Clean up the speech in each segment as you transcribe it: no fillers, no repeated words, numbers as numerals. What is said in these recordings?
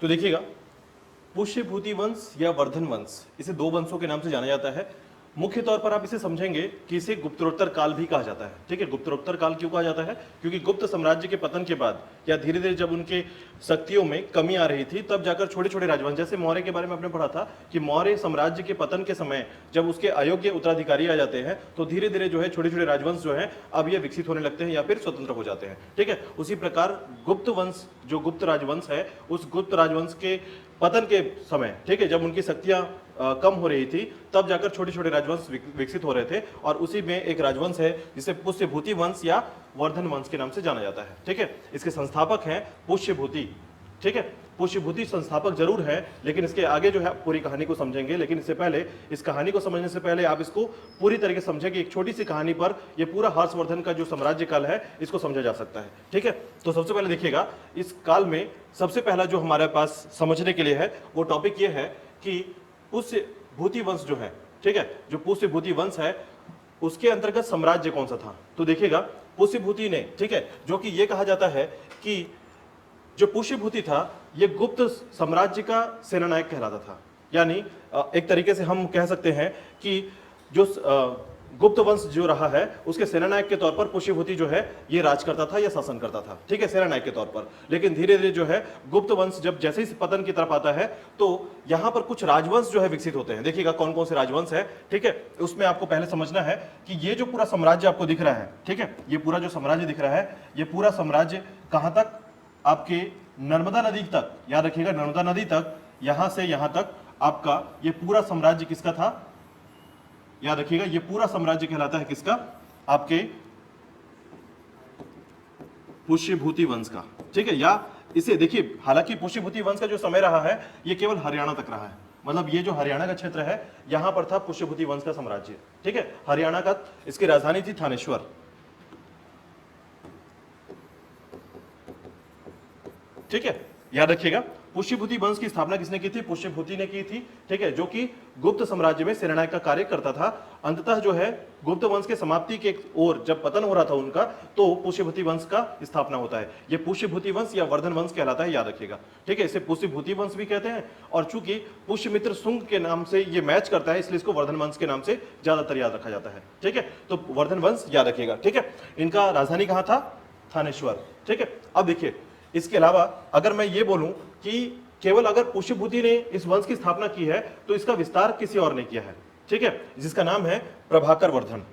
तो देखिएगा, पुष्यभूति वंश या वर्धन वंश, इसे दो वंशों के नाम से जाना जाता है। मुख्य तौर पर आप इसे समझेंगे कि इसे गुप्तरोत्तर काल भी कहा जाता है। ठीक है, गुप्तरोत्तर काल क्यों कहा जाता है? क्योंकि गुप्त साम्राज्य के पतन के बाद या धीरे धीरे जब उनके शक्तियों में कमी आ रही थी, तब जाकर छोटे छोटे राजवंश, जैसे मौर्य के बारे में आपने पढ़ा था कि मौर्य साम्राज्य के पतन के समय जब उसके अयोग्य उत्तराधिकारी आ जाते हैं, तो धीरे धीरे जो है छोटे छोटे राजवंश जो है अब ये विकसित होने लगते हैं या फिर स्वतंत्र हो जाते हैं। ठीक है, उसी प्रकार गुप्त वंश, जो गुप्त राजवंश है, उस गुप्त राजवंश के पतन के समय, ठीक है, जब उनकी शक्तियां कम हो रही थी, तब जाकर छोटे छोटे राजवंश विकसित हो रहे थे, और उसी में एक राजवंश है जिसे पुष्यभूति वंश या वर्धन वंश के नाम से जाना जाता है। ठीक है, इसके संस्थापक हैं पुष्यभूति। ठीक है, पुष्यभूति संस्थापक जरूर है, लेकिन इसके आगे जो है पूरी कहानी को समझेंगे। लेकिन इससे पहले, इस कहानी को समझने से पहले आप इसको पूरी तरीके से समझें कि एक छोटी सी कहानी पर यह पूरा हर्षवर्धन का जो साम्राज्य काल है इसको समझा जा सकता है। ठीक है, तो सबसे पहले देखिएगा, इस काल में सबसे पहला जो हमारे पास समझने के लिए है वो टॉपिक ये है कि पुष्यभूति वंश जो है, ठीक है, जो पुष्यभूति वंश है उसके अंतर्गत साम्राज्य कौन सा था। तो देखिएगा, पुष्यभूति ने, ठीक है, जो कि ये कहा जाता है कि जो पुष्यभूति था ये गुप्त साम्राज्य का सेनानायक कहलाता था। यानी एक तरीके से हम कह सकते हैं कि जो गुप्त वंश जो रहा है उसके सेनानायक के तौर पर पुष्यभूति जो है ये राज करता था या शासन करता था। ठीक है, सेनानायक के तौर पर। लेकिन धीरे धीरे जो है गुप्त वंश जब जैसे ही पतन की तरफ आता है तो यहां पर कुछ राजवंश जो है विकसित होते हैं। देखिएगा कौन कौन से राजवंश है। ठीक है, उसमें आपको पहले समझना है कि ये जो पूरा साम्राज्य आपको दिख रहा है, ठीक है, ये पूरा जो साम्राज्य दिख रहा है, ये पूरा साम्राज्य कहां तक, आपके नर्मदा नदी तक, याद रखिएगा नर्मदा नदी तक, यहां से यहां तक आपका ये पूरा साम्राज्य किसका था, याद रखिएगा ये पूरा साम्राज्य कहलाता है किसका, आपके पुष्यभूति वंश का। ठीक है, या इसे देखिए, हालांकि पुष्यभूति वंश का जो समय रहा है ये केवल हरियाणा तक रहा है, मतलब ये जो हरियाणा का क्षेत्र है यहां पर था पुष्यभूति वंश का साम्राज्य। ठीक है, हरियाणा का, इसकी राजधानी थी थानेश्वर। ठीक है, याद रखिएगा पुष्यभूति वंश की स्थापना किसने की थी, पुष्यभूति ने की थी। ठीक है, जो कि गुप्त साम्राज्य में सेनानायक का कार्य करता था। अंततः जो है गुप्त वंश के समाप्ति के ओर जब पतन हो रहा था उनका, तो पुष्यभूति वंश का स्थापना होता है। ये पुष्यभूति वंश या वर्धन वंश कहलाता है, याद रखिएगा। ठीक है, इसे पुष्यभूति वंश भी कहते हैं, और चूंकि पुष्यमित्र शुंग के नाम से ये मैच करता है इसलिए इसको वर्धन वंश के नाम से ज्यादातर याद रखा जाता है। ठीक है, तो वर्धन वंश याद रखिएगा। ठीक है, इनका राजधानी कहां था, थानेश्वर। ठीक है, अब देखिए इसके अलावा अगर मैं ये बोलूं कि केवल अगर पुष्यभूति ने इस वंश की स्थापना की है तो इसका विस्तार किसी और ने किया है। ठीक है, जिसका नाम है प्रभाकर वर्धन।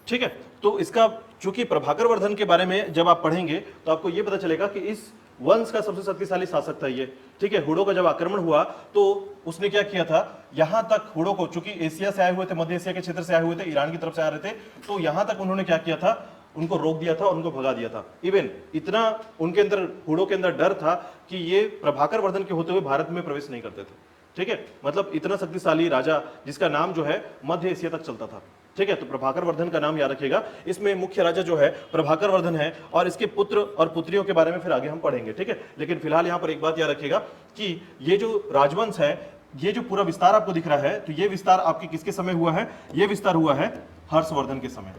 ठीक है, तो इसका चूंकि प्रभाकर वर्धन के बारे में जब आप पढ़ेंगे तो आपको यह पता चलेगा कि इस वंश का सबसे शक्तिशाली शासक था ये। ठीक है, हुडों का जब आक्रमण हुआ तो उसने क्या किया था, यहां तक हुडों को, चूंकि एशिया से आए हुए थे, मध्य एशिया के क्षेत्र से आए हुए थे, ईरान की तरफ से आ रहे थे, तो यहां तक उन्होंने क्या किया था, उनको रोक दिया था और उनको भगा दिया था। इवन इतना उनके अंदर, हुडों के अंदर डर था कि ये प्रभाकर वर्धन के होते हुए भारत में प्रवेश नहीं करते थे। ठीक है, मतलब इतना शक्तिशाली राजा जिसका नाम जो है मध्य एशिया तक चलता था। ठीक है, तो प्रभाकर वर्धन का नाम याद रखिएगा। इसमें मुख्य राजा जो है प्रभाकर वर्धन है, और इसके पुत्र और पुत्रियों के बारे में फिर आगे हम पढ़ेंगे। ठीक है, लेकिन फिलहाल यहां पर एक बात याद रखिएगा कि ये जो राजवंश है, ये जो पूरा विस्तार आपको दिख रहा है, तो ये विस्तार आपके किसके समय हुआ है, ये विस्तार हुआ है हर्षवर्धन के समय।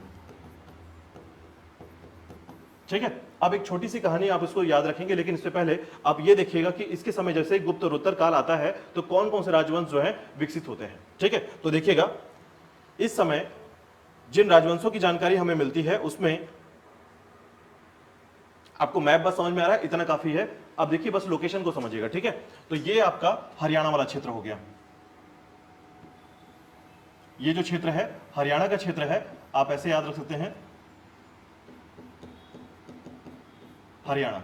ठीक है, अब एक छोटी सी कहानी आप इसको याद रखेंगे, लेकिन इससे पहले आप ये देखिएगा कि इसके समय जैसे गुप्तरोत्तर काल आता है तो कौन कौन से राजवंश जो है विकसित होते हैं। ठीक है, तो देखिएगा इस समय जिन राजवंशों की जानकारी हमें मिलती है उसमें आपको मैप बस समझ में आ रहा है, इतना काफी है। अब देखिए बस लोकेशन को समझिएगा। ठीक है, तो ये आपका हरियाणा वाला क्षेत्र हो गया, ये जो क्षेत्र है हरियाणा का क्षेत्र है, आप ऐसे याद रख सकते हैं हरियाणा।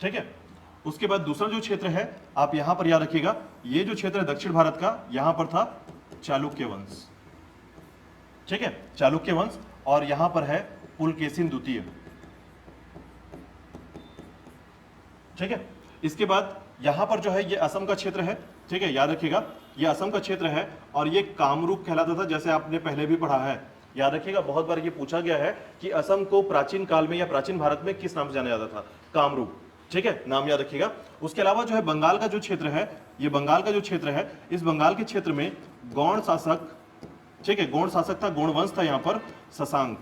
ठीक है, उसके बाद दूसरा जो क्षेत्र है आप यहां पर याद रखिएगा, ये जो क्षेत्र है दक्षिण भारत का, यहां पर था चालुक्य वंश। ठीक है, चालुक्य वंश, और यहां पर है पुलकेशिन द्वितीय। ठीक है, इसके बाद यहां पर जो है ये असम का क्षेत्र है। ठीक है, याद रखिएगा ये असम का क्षेत्र है, और ये कामरूप कहलाता था, जैसे आपने पहले भी पढ़ा है। याद रखिएगा बहुत बार ये पूछा गया है कि असम को प्राचीन काल में या प्राचीन भारत में किस नाम से जाना जाता था, कामरूप। ठीक है, नाम याद रखिएगा। उसके अलावा जो है बंगाल का जो क्षेत्र है, ये बंगाल का जो क्षेत्र है, इस बंगाल के क्षेत्र में गौड़ शासक, ठीक है, गौड़ शासक था, गौड़ वंश था यहाँ पर, शशांक।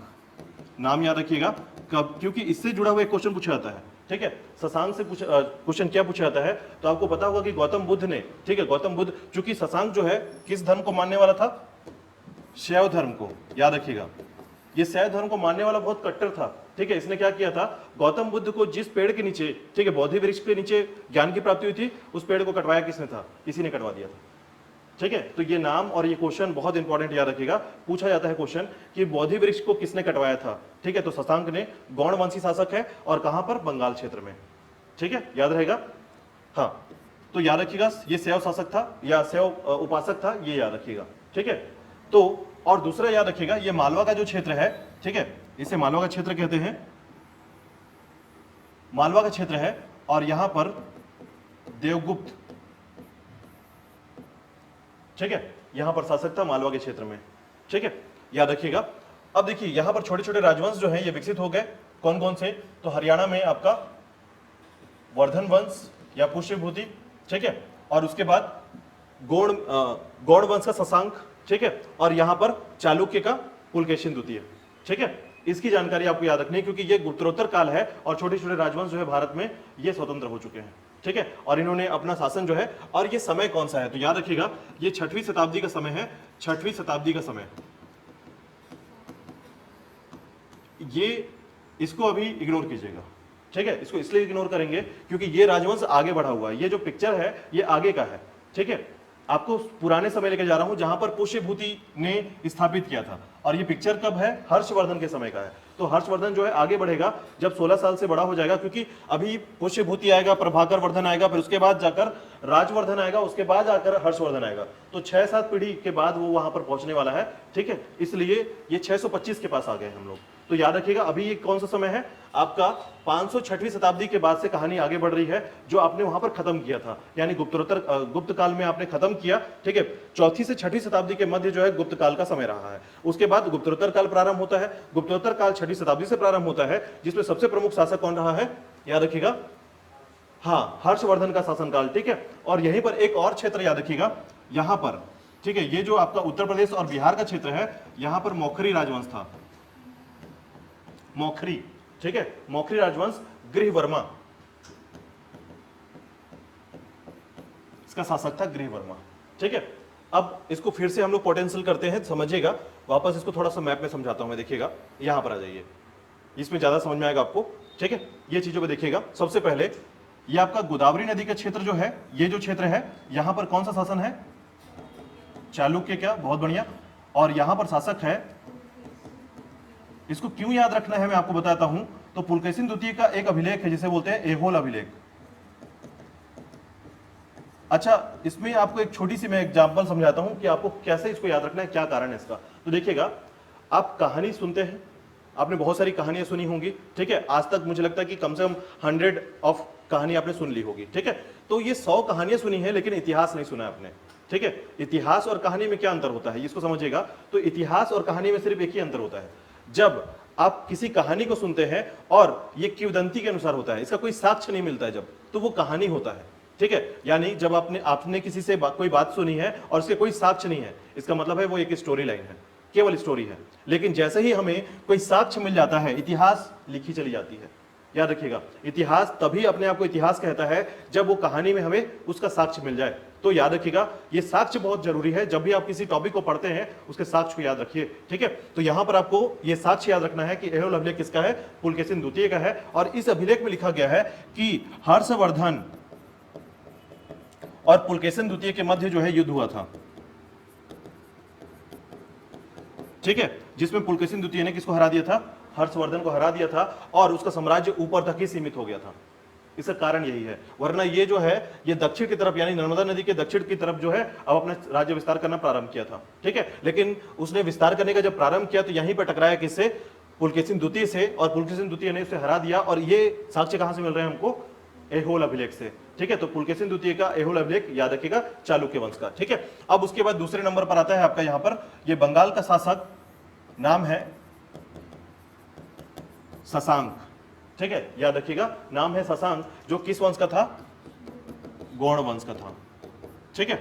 नाम याद रखिएगा, कब, क्योंकि इससे जुड़ा हुआ एक क्वेश्चन पूछा जाता है, ठीक है। शशांक से क्वेश्चन क्या पूछा जाता है, तो आपको पता होगा कि गौतम बुद्ध ने, ठीक है, गौतम बुद्ध, चूंकि शशांक जो है किस धर्म को मानने वाला था, शैव धर्म को, याद रखिएगा, ये शैव धर्म को मानने वाला बहुत कट्टर था, ठीक है। इसने क्या किया था, गौतम बुद्ध को जिस पेड़ के नीचे, ठीक है, बोधि वृक्ष के नीचे ज्ञान की प्राप्ति हुई थी, उस पेड़ को कटवाया किसने था, इसी ने कटवा दिया था, ठीक है। तो ये नाम और ये क्वेश्चन बहुत इंपॉर्टेंट, याद रखिएगा, पूछा जाता है क्वेश्चन कि बोधि वृक्ष को किसने कटवाया था, ठीक है। तो शशांक ने, गौड़ वंशी शासक है, और कहां पर, बंगाल क्षेत्र में, ठीक है, याद रहेगा। हाँ, तो याद रखिएगा ये शैव शासक था या शैव उपासक था, ये याद रखिएगा, ठीक है। तो और दूसरा याद रखिएगा, ये मालवा का जो क्षेत्र है, ठीक है, इसे मालवा का क्षेत्र कहते हैं, मालवा का क्षेत्र है, और यहां पर देवगुप्त, ठीक है, यहां पर शासक था मालवा के क्षेत्र में, ठीक है, याद रखिएगा। अब देखिए यहां पर छोटे छोटे राजवंश जो हैं ये विकसित हो गए, कौन कौन से, तो हरियाणा में आपका वर्धन वंश या पुष्यभूति, ठीक है, और उसके बाद गौड़ वंश का शशांक, ठीक है, और यहां पर चालुक्य का पुलकेशिन द्वितीय, ठीक है। इसकी जानकारी आपको याद रखनी है, क्योंकि ये गुप्तोत्तर काल है और छोटे छोटे राजवंश जो है भारत में ये स्वतंत्र हो चुके हैं, ठीक है, और इन्होंने अपना शासन जो है, और ये समय कौन सा है, तो याद रखिएगा ये 6वीं शताब्दी का समय है, 6वीं शताब्दी का समय, ये इसको अभी इग्नोर कीजिएगा, ठीक है, इसको इसलिए इग्नोर करेंगे क्योंकि ये राजवंश आगे बढ़ा हुआ है, ये जो पिक्चर है ये आगे का है, ठीक है। आपको पुराने समय लेके जा रहा हूं जहां पर पुष्यभूति ने स्थापित किया था, और ये पिक्चर कब है, हर्षवर्धन के समय का है। तो हर्षवर्धन जो है आगे बढ़ेगा जब 16 साल से बड़ा हो जाएगा, क्योंकि अभी पुष्यभूति आएगा, प्रभाकर वर्धन आएगा, फिर उसके बाद जाकर राजवर्धन आएगा, उसके बाद जाकर हर्षवर्धन आएगा, तो 6-7 पीढ़ी के बाद वो वहां पर पहुंचने वाला है, ठीक है। इसलिए ये 625 के पास आ गए हम लोग। तो याद रखिएगा अभी ये कौन सा समय है आपका, 506वीं शताब्दी के बाद से कहानी आगे बढ़ रही है, जो आपने वहां पर खत्म किया था, यानी गुप्त काल में आपने खत्म किया, ठीक है। 4वीं से 6वीं शताब्दी के मध्य जो है गुप्त काल का समय रहा है, उसके बाद गुप्तोत्तर काल प्रारंभ होता है। गुप्तोत्तर काल 6वीं शताब्दी से प्रारंभ होता है, जिसमें सबसे प्रमुख शासक कौन रहा है, याद रखिएगा, हाँ, हर्षवर्धन का शासनकाल, ठीक है। और यहीं पर एक और क्षेत्र याद रखिएगा, यहां पर, ठीक है, ये जो आपका उत्तर प्रदेश और बिहार का क्षेत्र है, यहां पर मौखरी राजवंश था, मौखरी, ठीक है, मौखरी राजवंश, गृहवर्मा इसका शासक था, गृहवर्मा, ठीक है। अब इसको फिर से हम लोग पोटेंशियल करते हैं, समझिएगा, वापस इसको थोड़ा सा मैप में समझाता हूं मैं, देखिएगा, यहां पर आ जाइए, इसमें ज्यादा समझ में आएगा आपको, ठीक है। ये चीजों को देखिएगा, सबसे पहले ये आपका गोदावरी नदी का क्षेत्र जो है, ये जो क्षेत्र है, यहां पर कौन सा शासन है, चालुक्य का, बहुत बढ़िया, और यहां पर शासक है, इसको क्यों याद रखना है मैं आपको बताता हूं, तो पुलकेशिन द्वितीय का एक अभिलेख है जिसे बोलते हैं एहोल अभिलेख। अच्छा, इसमें आपको एक छोटी सी मैं एग्जांपल समझाता हूं कि आपको कैसे इसको याद रखना है, क्या कारण है इसका। तो देखिएगा, आप कहानी सुनते हैं, आपने बहुत सारी कहानियां सुनी होंगी, ठीक है, आज तक मुझे लगता है कि कम से कम 100 ऑफ कहानी आपने सुन ली होगी, ठीक है। तो ये 100 कहानियां सुनी है, लेकिन इतिहास नहीं सुना आपने, ठीक है। इतिहास और कहानी में क्या अंतर होता है, इसको समझिएगा। तो इतिहास और कहानी में सिर्फ एक ही अंतर होता है, जब आप किसी कहानी को सुनते हैं और ये किंवदंती के अनुसार होता है, इसका कोई साक्ष्य नहीं मिलता है जब, तो वो कहानी होता है, ठीक है। यानी जब आपने किसी से कोई बात सुनी है और उसके कोई साक्ष्य नहीं है, इसका मतलब है वो एक स्टोरी लाइन है, केवल स्टोरी है। लेकिन जैसे ही हमें कोई साक्ष्य मिल जाता है, इतिहास लिखी चली जाती है। याद रखिएगा, इतिहास तभी अपने आप को इतिहास कहता है जब वो कहानी में हमें उसका साक्ष्य मिल जाए। तो याद रखिएगा, ये साक्ष्य बहुत जरूरी है, जब भी आप किसी टॉपिक को पढ़ते हैं उसके साक्ष्य को याद रखिए, ठीक है। तो यहां पर आपको ये साक्ष्य याद रखना है कि एहोल अभिलेख किसका है, पुलकेशिन द्वितीय का है, और इस अभिलेख में लिखा गया है कि हर्षवर्धन और पुलकेशिन द्वितीय के मध्य जो है युद्ध हुआ था, ठीक है, जिसमें पुलकेशिन द्वितीय ने किसको हरा दिया था, हर्षवर्धन को हरा दिया था, और उसका साम्राज्य ऊपर तक ही सीमित हो गया था। इसका कारण यही है, वरना ये जो है ये दक्षिण की तरफ, यानी नर्मदा नदी के दक्षिण की तरफ जो है अब अपना राज्य विस्तार करना प्रारंभ किया था, ठीक है। लेकिन उसने विस्तार करने का जब प्रारंभ किया तो यहीं पर टकराया किससे, पुलकेशिन द्वितीय से, और पुलकेशिन द्वितीय ने उसे हरा दिया। और ये साक्ष्य कहां से मिल रहे हैं हमको, एहोल अभिलेख से, ठीक है। तो पुलकेशिन द्वितीय का एहोल अभिलेख याद रखिएगा, चालुक्य वंश का, ठीक है। अब उसके बाद दूसरे नंबर पर आता है आपका यहां पर, ये बंगाल का शासक नाम है शशांक, ठीक है, याद रखिएगा, नाम है शशांक, जो किस वंश का था, गौड़ वंश का था, ठीक है।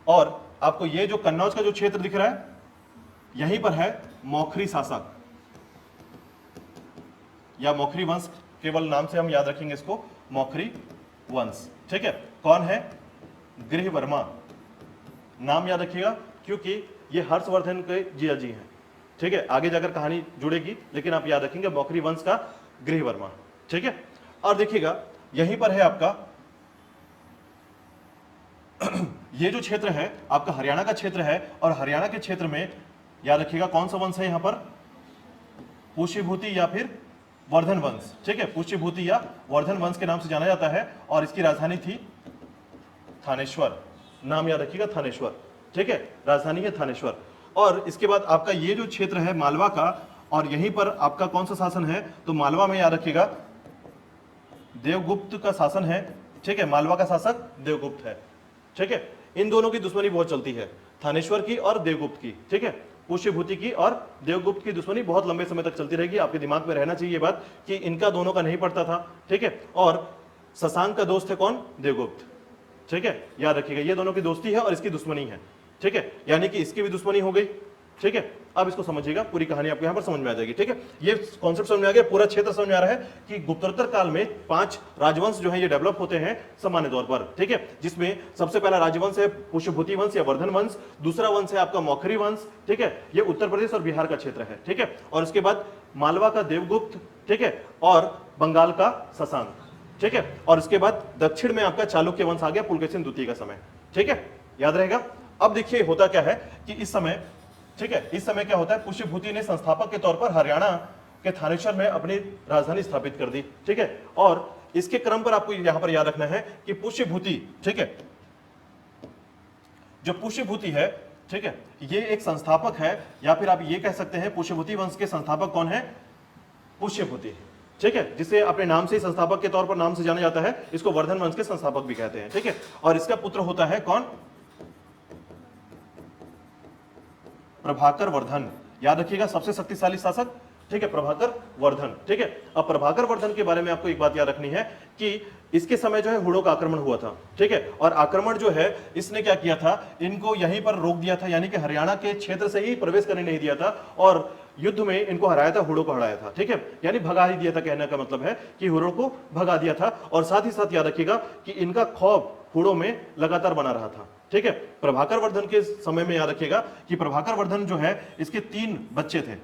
और आपको ये जो कन्नौज का जो क्षेत्र दिख रहा है, यहीं पर है मौखरी शासक, या मौखरी वंश, केवल नाम से हम याद रखेंगे इसको, मौखरी वंश। ठीक है, कौन है? गृहवर्मा। नाम याद रखिएगा क्योंकि ये हर्षवर्धन के जिया जी हैं। ठीक है, आगे जाकर कहानी जुड़ेगी, लेकिन आप याद रखेंगे मौखरी वंश का गृहवर्मा। ठीक है, और देखिएगा यहीं पर है आपका ये जो क्षेत्र है आपका हरियाणा का क्षेत्र है, और हरियाणा के क्षेत्र में याद रखिएगा कौन सा वंश है यहां पर? पुष्यभूति या फिर वर्धन वंश। ठीक है, पुष्यभूति या वर्धन वंश के नाम से जाना जाता है, और इसकी राजधानी थी थानेश्वर। नाम याद रखिएगा, थानेश्वर। ठीक है, राजधानी है थानेश्वर। और इसके बाद आपका ये जो क्षेत्र है मालवा का, और यहीं पर आपका कौन सा शासन है? तो मालवा में याद रखिएगा देवगुप्त का शासन है। ठीक है, मालवा का शासक देवगुप्त है। ठीक है, इन दोनों की दुश्मनी बहुत चलती है, थानेश्वर की और देवगुप्त की। ठीक है, पुष्यभूति की और देवगुप्त की दुश्मनी बहुत लंबे समय तक चलती रहेगी। आपके दिमाग में रहना चाहिए ये बात कि इनका दोनों का नहीं पड़ता था। ठीक है, और शशांक का दोस्त है कौन? देवगुप्त। ठीक है, याद रखिएगा ये दोनों की दोस्ती है और इसकी दुश्मनी है। ठीक है, यानी कि इसकी भी दुश्मनी हो गई। ठीक है, अब इसको समझिएगा, पूरी कहानी आपको यहां पर समझ में आ जाएगी। ठीक है, ये कॉन्सेप्ट समझ में आ गया, पूरा क्षेत्र समझ में आ रहा है कि गुप्तोत्तर काल में 5 राजवंश जो है ये डेवलप होते हैं सामान्य तौर पर। ठीक है, जिसमें सबसे पहला राजवंश है पुष्यभूति वंश या वर्धन वंश, दूसरा वंश है आपका मौखरी वंश। ठीक है, ये उत्तर प्रदेश और बिहार का क्षेत्र है। ठीक है, और उसके बाद मालवा का देवगुप्त। ठीक है, और बंगाल का शशांक। ठीक है, और उसके बाद दक्षिण में आपका चालुक्य वंश आ गया पुलकेशिन द्वितीय का समय। ठीक है, याद रहेगा। अब देखिए होता क्या है कि इस समय, ठीक है, इस समय क्या होता है, पुष्यभूति ने संस्थापक के तौर पर हरियाणा के थानेश्वर में अपनी राजधानी स्थापित कर दी। ठीक है, और इसके क्रम पर आपको यहां पर याद रखना है कि पुष्यभूति, ठीक है, जो पुष्यभूति है, ठीक है, ये एक संस्थापक है, या फिर आप ये कह सकते हैं पुष्यभूति वंश के संस्थापक कौन है? पुष्यभूति। ठीक है, जिसे अपने नाम से ही संस्थापक के तौर पर नाम से जाना जाता है, इसको वर्धन वंश के संस्थापक भी कहते हैं। ठीक है, और इसका पुत्र होता है कौन? प्रभाकर वर्धन। याद रखिएगा सबसे शक्तिशाली शासक। ठीक है, प्रभाकर वर्धन। ठीक है, अब प्रभाकर वर्धन के बारे में आपको एक बात याद रखनी है कि इसके समय जो है हुड़ों का आक्रमण हुआ था। ठीक है, और आक्रमण जो है इसने क्या किया था, इनको यहीं पर रोक दिया था, यानी कि हरियाणा के क्षेत्र से ही प्रवेश करने नहीं दिया था, और युद्ध में इनको हराया था, हुड़ों को हराया था। ठीक है, यानी भगा ही दिया था, कहने का मतलब है कि हुड़ों को भगा दिया था। और साथ ही साथ याद रखिएगा कि इनका खौफ हुड़ों में लगातार बना रहा था। ठीक है, प्रभाकर वर्धन के समय में याद रखिएगा कि प्रभाकर वर्धन जो है इसके 3 बच्चे थे।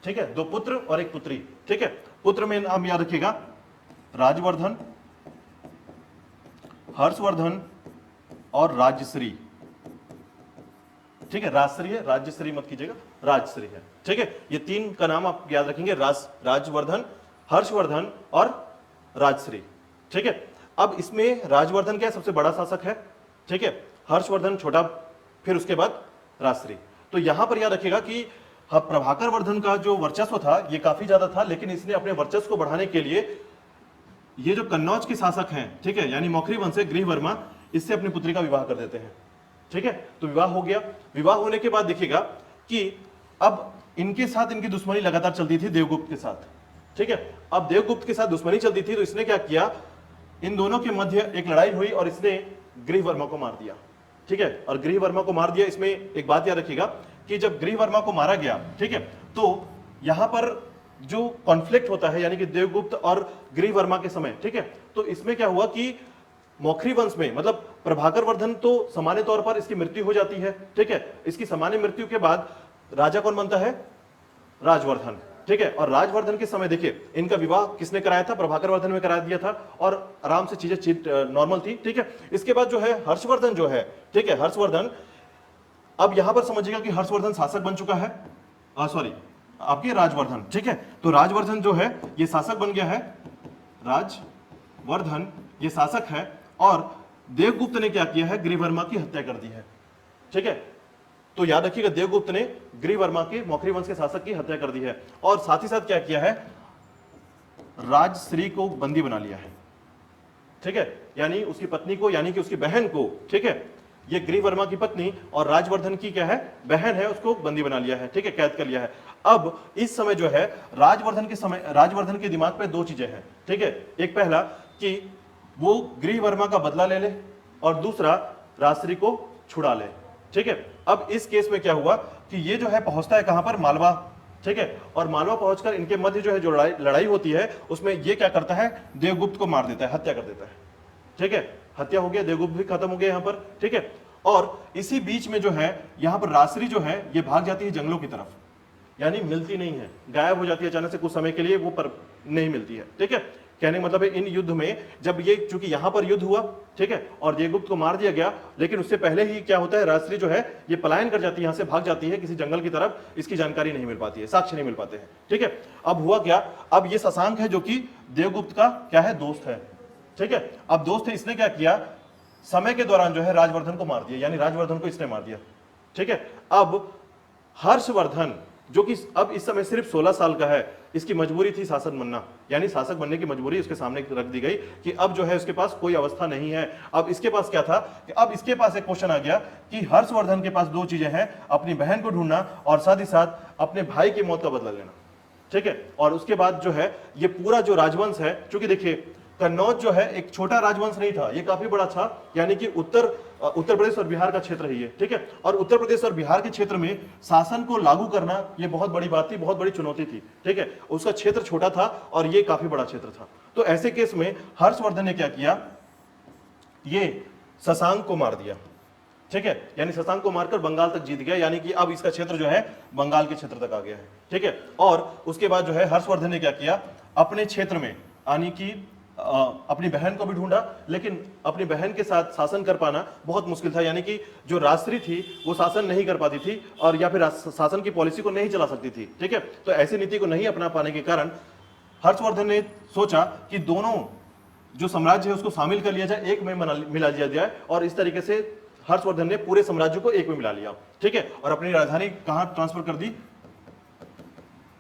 ठीक है, 2 पुत्र और 1 पुत्री। ठीक है, पुत्र में नाम याद रखिएगा राजवर्धन, हर्षवर्धन और राजश्री। ठीक है, राजश्री है, राजश्री मत कीजिएगा, राजश्री है। ठीक है, ये 3 का नाम आप याद रखेंगे, राजवर्धन, हर्षवर्धन और राजश्री। ठीक है, अब इसमें राजवर्धन क्या सबसे बड़ा शासक है। ठीक है, हर्षवर्धन छोटा, फिर उसके बाद राजश्री। तो यहां पर याद रखिएगा कि प्रभाकर वर्धन का जो वर्चस्व था ये काफी ज्यादा था, लेकिन इसने अपने वर्चस्व को बढ़ाने के लिए ये जो कन्नौज के शासक हैं, ठीक है, यानी मौखरी वंश से गृहवर्मा, इससे अपनी पुत्री का विवाह कर देते हैं। ठीक है, तो विवाह हो गया। विवाह होने के बाद देखिएगा कि अब इनके साथ इनकी दुश्मनी लगातार चलती थी देवगुप्त के साथ। ठीक है, अब देवगुप्त के साथ दुश्मनी चलती थी, तो इसने क्या किया, इन दोनों के मध्य एक लड़ाई हुई और इसने गृहवर्मा को मार दिया। ठीक है, और गृहवर्मा को मार दिया। इसमें एक बात याद रखिएगा कि जब गृहवर्मा को मारा गया, ठीक है, तो यहां पर जो कॉन्फ्लिक्ट होता है, यानी कि देवगुप्त और गृहवर्मा के समय, ठीक है, तो इसमें क्या हुआ कि मौखरी वंश में, मतलब प्रभाकर वर्धन तो सामान्य तौर पर इसकी मृत्यु हो जाती है। ठीक है, इसकी सामान्य मृत्यु के बाद राजा कौन बनता है? राजवर्धन। ठीक है, और राजवर्धन के समय देखिए इनका विवाह किसने कराया था? प्रभाकर वर्धन में करा दिया था, और आराम से चीजें नॉर्मल थी। ठीक है, इसके बाद जो है हर्षवर्धन जो है, ठीक है, हर्षवर्धन, अब यहां पर समझिएगा कि हर्षवर्धन शासक बन चुका है, सॉरी आपके राजवर्धन। ठीक है, तो राजवर्धन जो है ये शासक बन गया है, राजवर्धन ये शासक है, और देवगुप्त ने क्या किया है? गृहवर्मा की हत्या कर दी है। ठीक है, तो याद रखिएगा देवगुप्त ने गृहवर्मा के मौखरी वंश के शासक की हत्या कर दी है, और साथ ही साथ क्या किया है? राजश्री को बंदी बना लिया है। ठीक है, यानी उसकी पत्नी को, यानी कि उसकी बहन को, ठीक है, ये गृहवर्मा की पत्नी और राजवर्धन की क्या है? बहन है, उसको बंदी बना लिया है। ठीक है, कैद कर लिया है। अब इस समय जो है राजवर्धन के समय, राजवर्धन के दिमाग पे 2 चीजें हैं। ठीक है, एक पहला कि वो गृहवर्मा का बदला ले ले, और दूसरा राजश्री को छुड़ा ले। ठीक है, अब इस केस में क्या हुआ कि ये जो है पहुंचता है कहां पर? मालवा। ठीक है। और मालवा पहुंचकर इनके मध्य जो है जो लड़ाई होती है उसमें ये क्या करता है, देवगुप्त को मार देता है, हत्या कर देता है। ठीक है, हत्या हो गया, देवगुप्त भी खत्म हो गया यहां पर। ठीक है, और इसी बीच में जो है यहां पर रासरी जो है ये भाग जाती है जंगलों की तरफ, यानी मिलती नहीं है, गायब हो जाती है अचानक से, कुछ समय के लिए वो पर नहीं मिलती है। ठीक है, कहने का मतलब है इन युद्ध में जब ये, चूंकि यहां पर युद्ध हुआ, ठीक है, और देवगुप्त को मार दिया गया, लेकिन उससे पहले ही क्या होता है, रासरी जो है ये पलायन कर जाती है, यहां से भाग जाती है किसी जंगल की तरफ, इसकी जानकारी नहीं मिल पाती है, साक्ष्य नहीं मिल पाते हैं। ठीक है, अब हुआ क्या, अब ये शशांक है जो कि देवगुप्त का क्या है, दोस्त है। ठीक है, अब दोस्त है, इसने क्या किया, समय के दौरान जो है राजवर्धन को मार दिया, यानी राजवर्धन को इसने मार दिया। ठीक है, अब हर्षवर्धन जो कि अब इस समय सिर्फ 16 साल का है, इसकी मजबूरी थी शासक बनना, यानी शासक बनने की मजबूरी उसके सामने रख दी गई कि अब जो है उसके पास कोई अवस्था नहीं है। अब इसके पास क्या था कि अब इसके पास एक क्वेश्चन आ गया कि हर्षवर्धन के पास दो चीजें हैं, अपनी बहन को ढूंढना और साथ ही साथ अपने भाई की मौत का बदला लेना। ठीक है, और उसके बाद जो है ये पूरा जो राजवंश है, क्योंकि देखिए कन्नौज जो है एक छोटा राजवंश नहीं था, ये काफी बड़ा था, यानी कि उत्तर प्रदेश और बिहार का क्षेत्र है ये। ठीक है, और उत्तर प्रदेश और बिहार के क्षेत्र में शासन को लागू करना ये बहुत बड़ी बात थी, बहुत बड़ी चुनौती थी। ठीक है, उसका क्षेत्र छोटा था और ये काफी बड़ा क्षेत्र था। तो ऐसे केस में हर्षवर्धन ने क्या किया, ये शशांक को मार दिया। ठीक है, यानी शशांक को मारकर बंगाल तक जीत गया, यानी कि अब इसका क्षेत्र जो है बंगाल के क्षेत्र तक आ गया है। ठीक है, और उसके बाद जो है हर्षवर्धन ने क्या किया, अपने क्षेत्र में यानी कि अपनी बहन को भी ढूंढा, लेकिन अपनी बहन के साथ शासन कर पाना बहुत मुश्किल था, यानी कि जो राजश्री थी वो शासन नहीं कर पाती थी और या फिर शासन की पॉलिसी को नहीं चला सकती थी। ठीक है, तो ऐसी नीति को नहीं अपना पाने के कारण हर्षवर्धन ने सोचा कि दोनों जो साम्राज्य है उसको शामिल कर लिया जाए, एक में मिला दिया जाए, और इस तरीके से हर्षवर्धन ने पूरे साम्राज्य को एक में मिला लिया। ठीक है, और अपनी राजधानी कहां ट्रांसफर कर दी,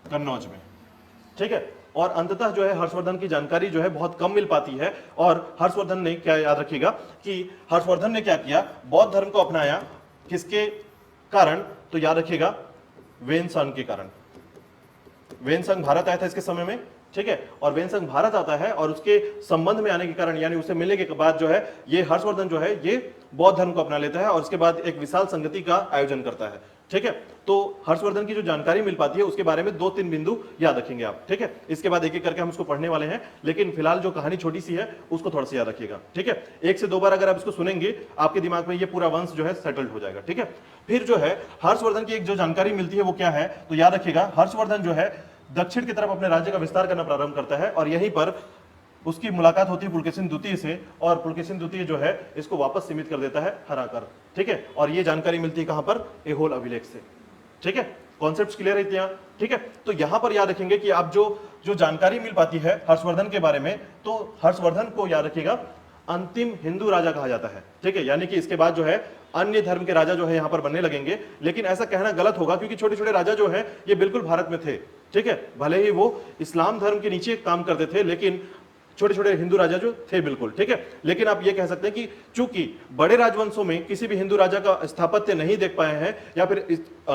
कन्नौज में। ठीक है, और अंततः जो है हर्षवर्धन की जानकारी जो है बहुत कम मिल पाती है, और हर्षवर्धन ने क्या, याद रखिएगा कि हर्षवर्धन ने क्या किया, बौद्ध धर्म को अपनाया, किसके कारण, तो याद रखिएगा वेनसंग के कारण। वेनसंग भारत आया था इसके समय में। ठीक है, और वेनसंग भारत आता है और उसके संबंध में आने के कारण, यानी उसे मिलने के बाद जो है ये हर्षवर्धन जो है ये बौद्ध धर्म को अपना लेता है और उसके बाद एक विशाल संगति का आयोजन करता है। ठीक है, तो हर्षवर्धन की जो जानकारी मिल पाती है उसके बारे में 2-3 बिंदु याद रखेंगे आप। ठीक है, इसके बाद एक एक करके हम उसको पढ़ने वाले हैं, लेकिन फिलहाल जो कहानी छोटी सी है उसको थोड़ा सा याद रखिएगा। ठीक है, 1 से 2 बार अगर आप इसको सुनेंगे आपके दिमाग में ये पूरा वंश जो है सेटल्ड हो जाएगा। ठीक है, फिर जो है हर्षवर्धन की एक जो जानकारी मिलती है वो क्या है, तो याद रखिएगा हर्षवर्धन जो है दक्षिण की तरफ अपने राज्य का विस्तार करना प्रारंभ करता है, और यहीं पर उसकी मुलाकात होती है पुलकेशिन द्वितीय से, और पुलकेशिन द्वितीय जो है इसको वापस सीमित कर देता है हराकर। ठीक है, और ये जानकारी मिलती है कहां पर, एहोल अभिलेख से। ठीक है, कॉन्सेप्ट्स क्लियर है इतना। ठीक है, तो यहां पर याद रखेंगे कि आप जो जानकारी मिल पाती है हर्षवर्धन के बारे में, तो हर्षवर्धन को याद रखिएगा अंतिम हिंदू राजा कहा जाता है। ठीक है, यानी कि इसके बाद जो है अन्य धर्म के राजा जो है यहां पर बनने लगेंगे, लेकिन ऐसा कहना गलत होगा क्योंकि छोटे छोटे राजा जो है ये बिल्कुल भारत में थे। ठीक है, भले ही वो इस्लाम धर्म के नीचे काम करते थे, लेकिन छोटे छोटे हिंदू राजा जो थे बिल्कुल। ठीक है, लेकिन आप ये कह सकते हैं कि चूंकि बड़े राजवंशों में किसी भी हिंदू राजा का स्थापत्य नहीं देख पाए हैं, या फिर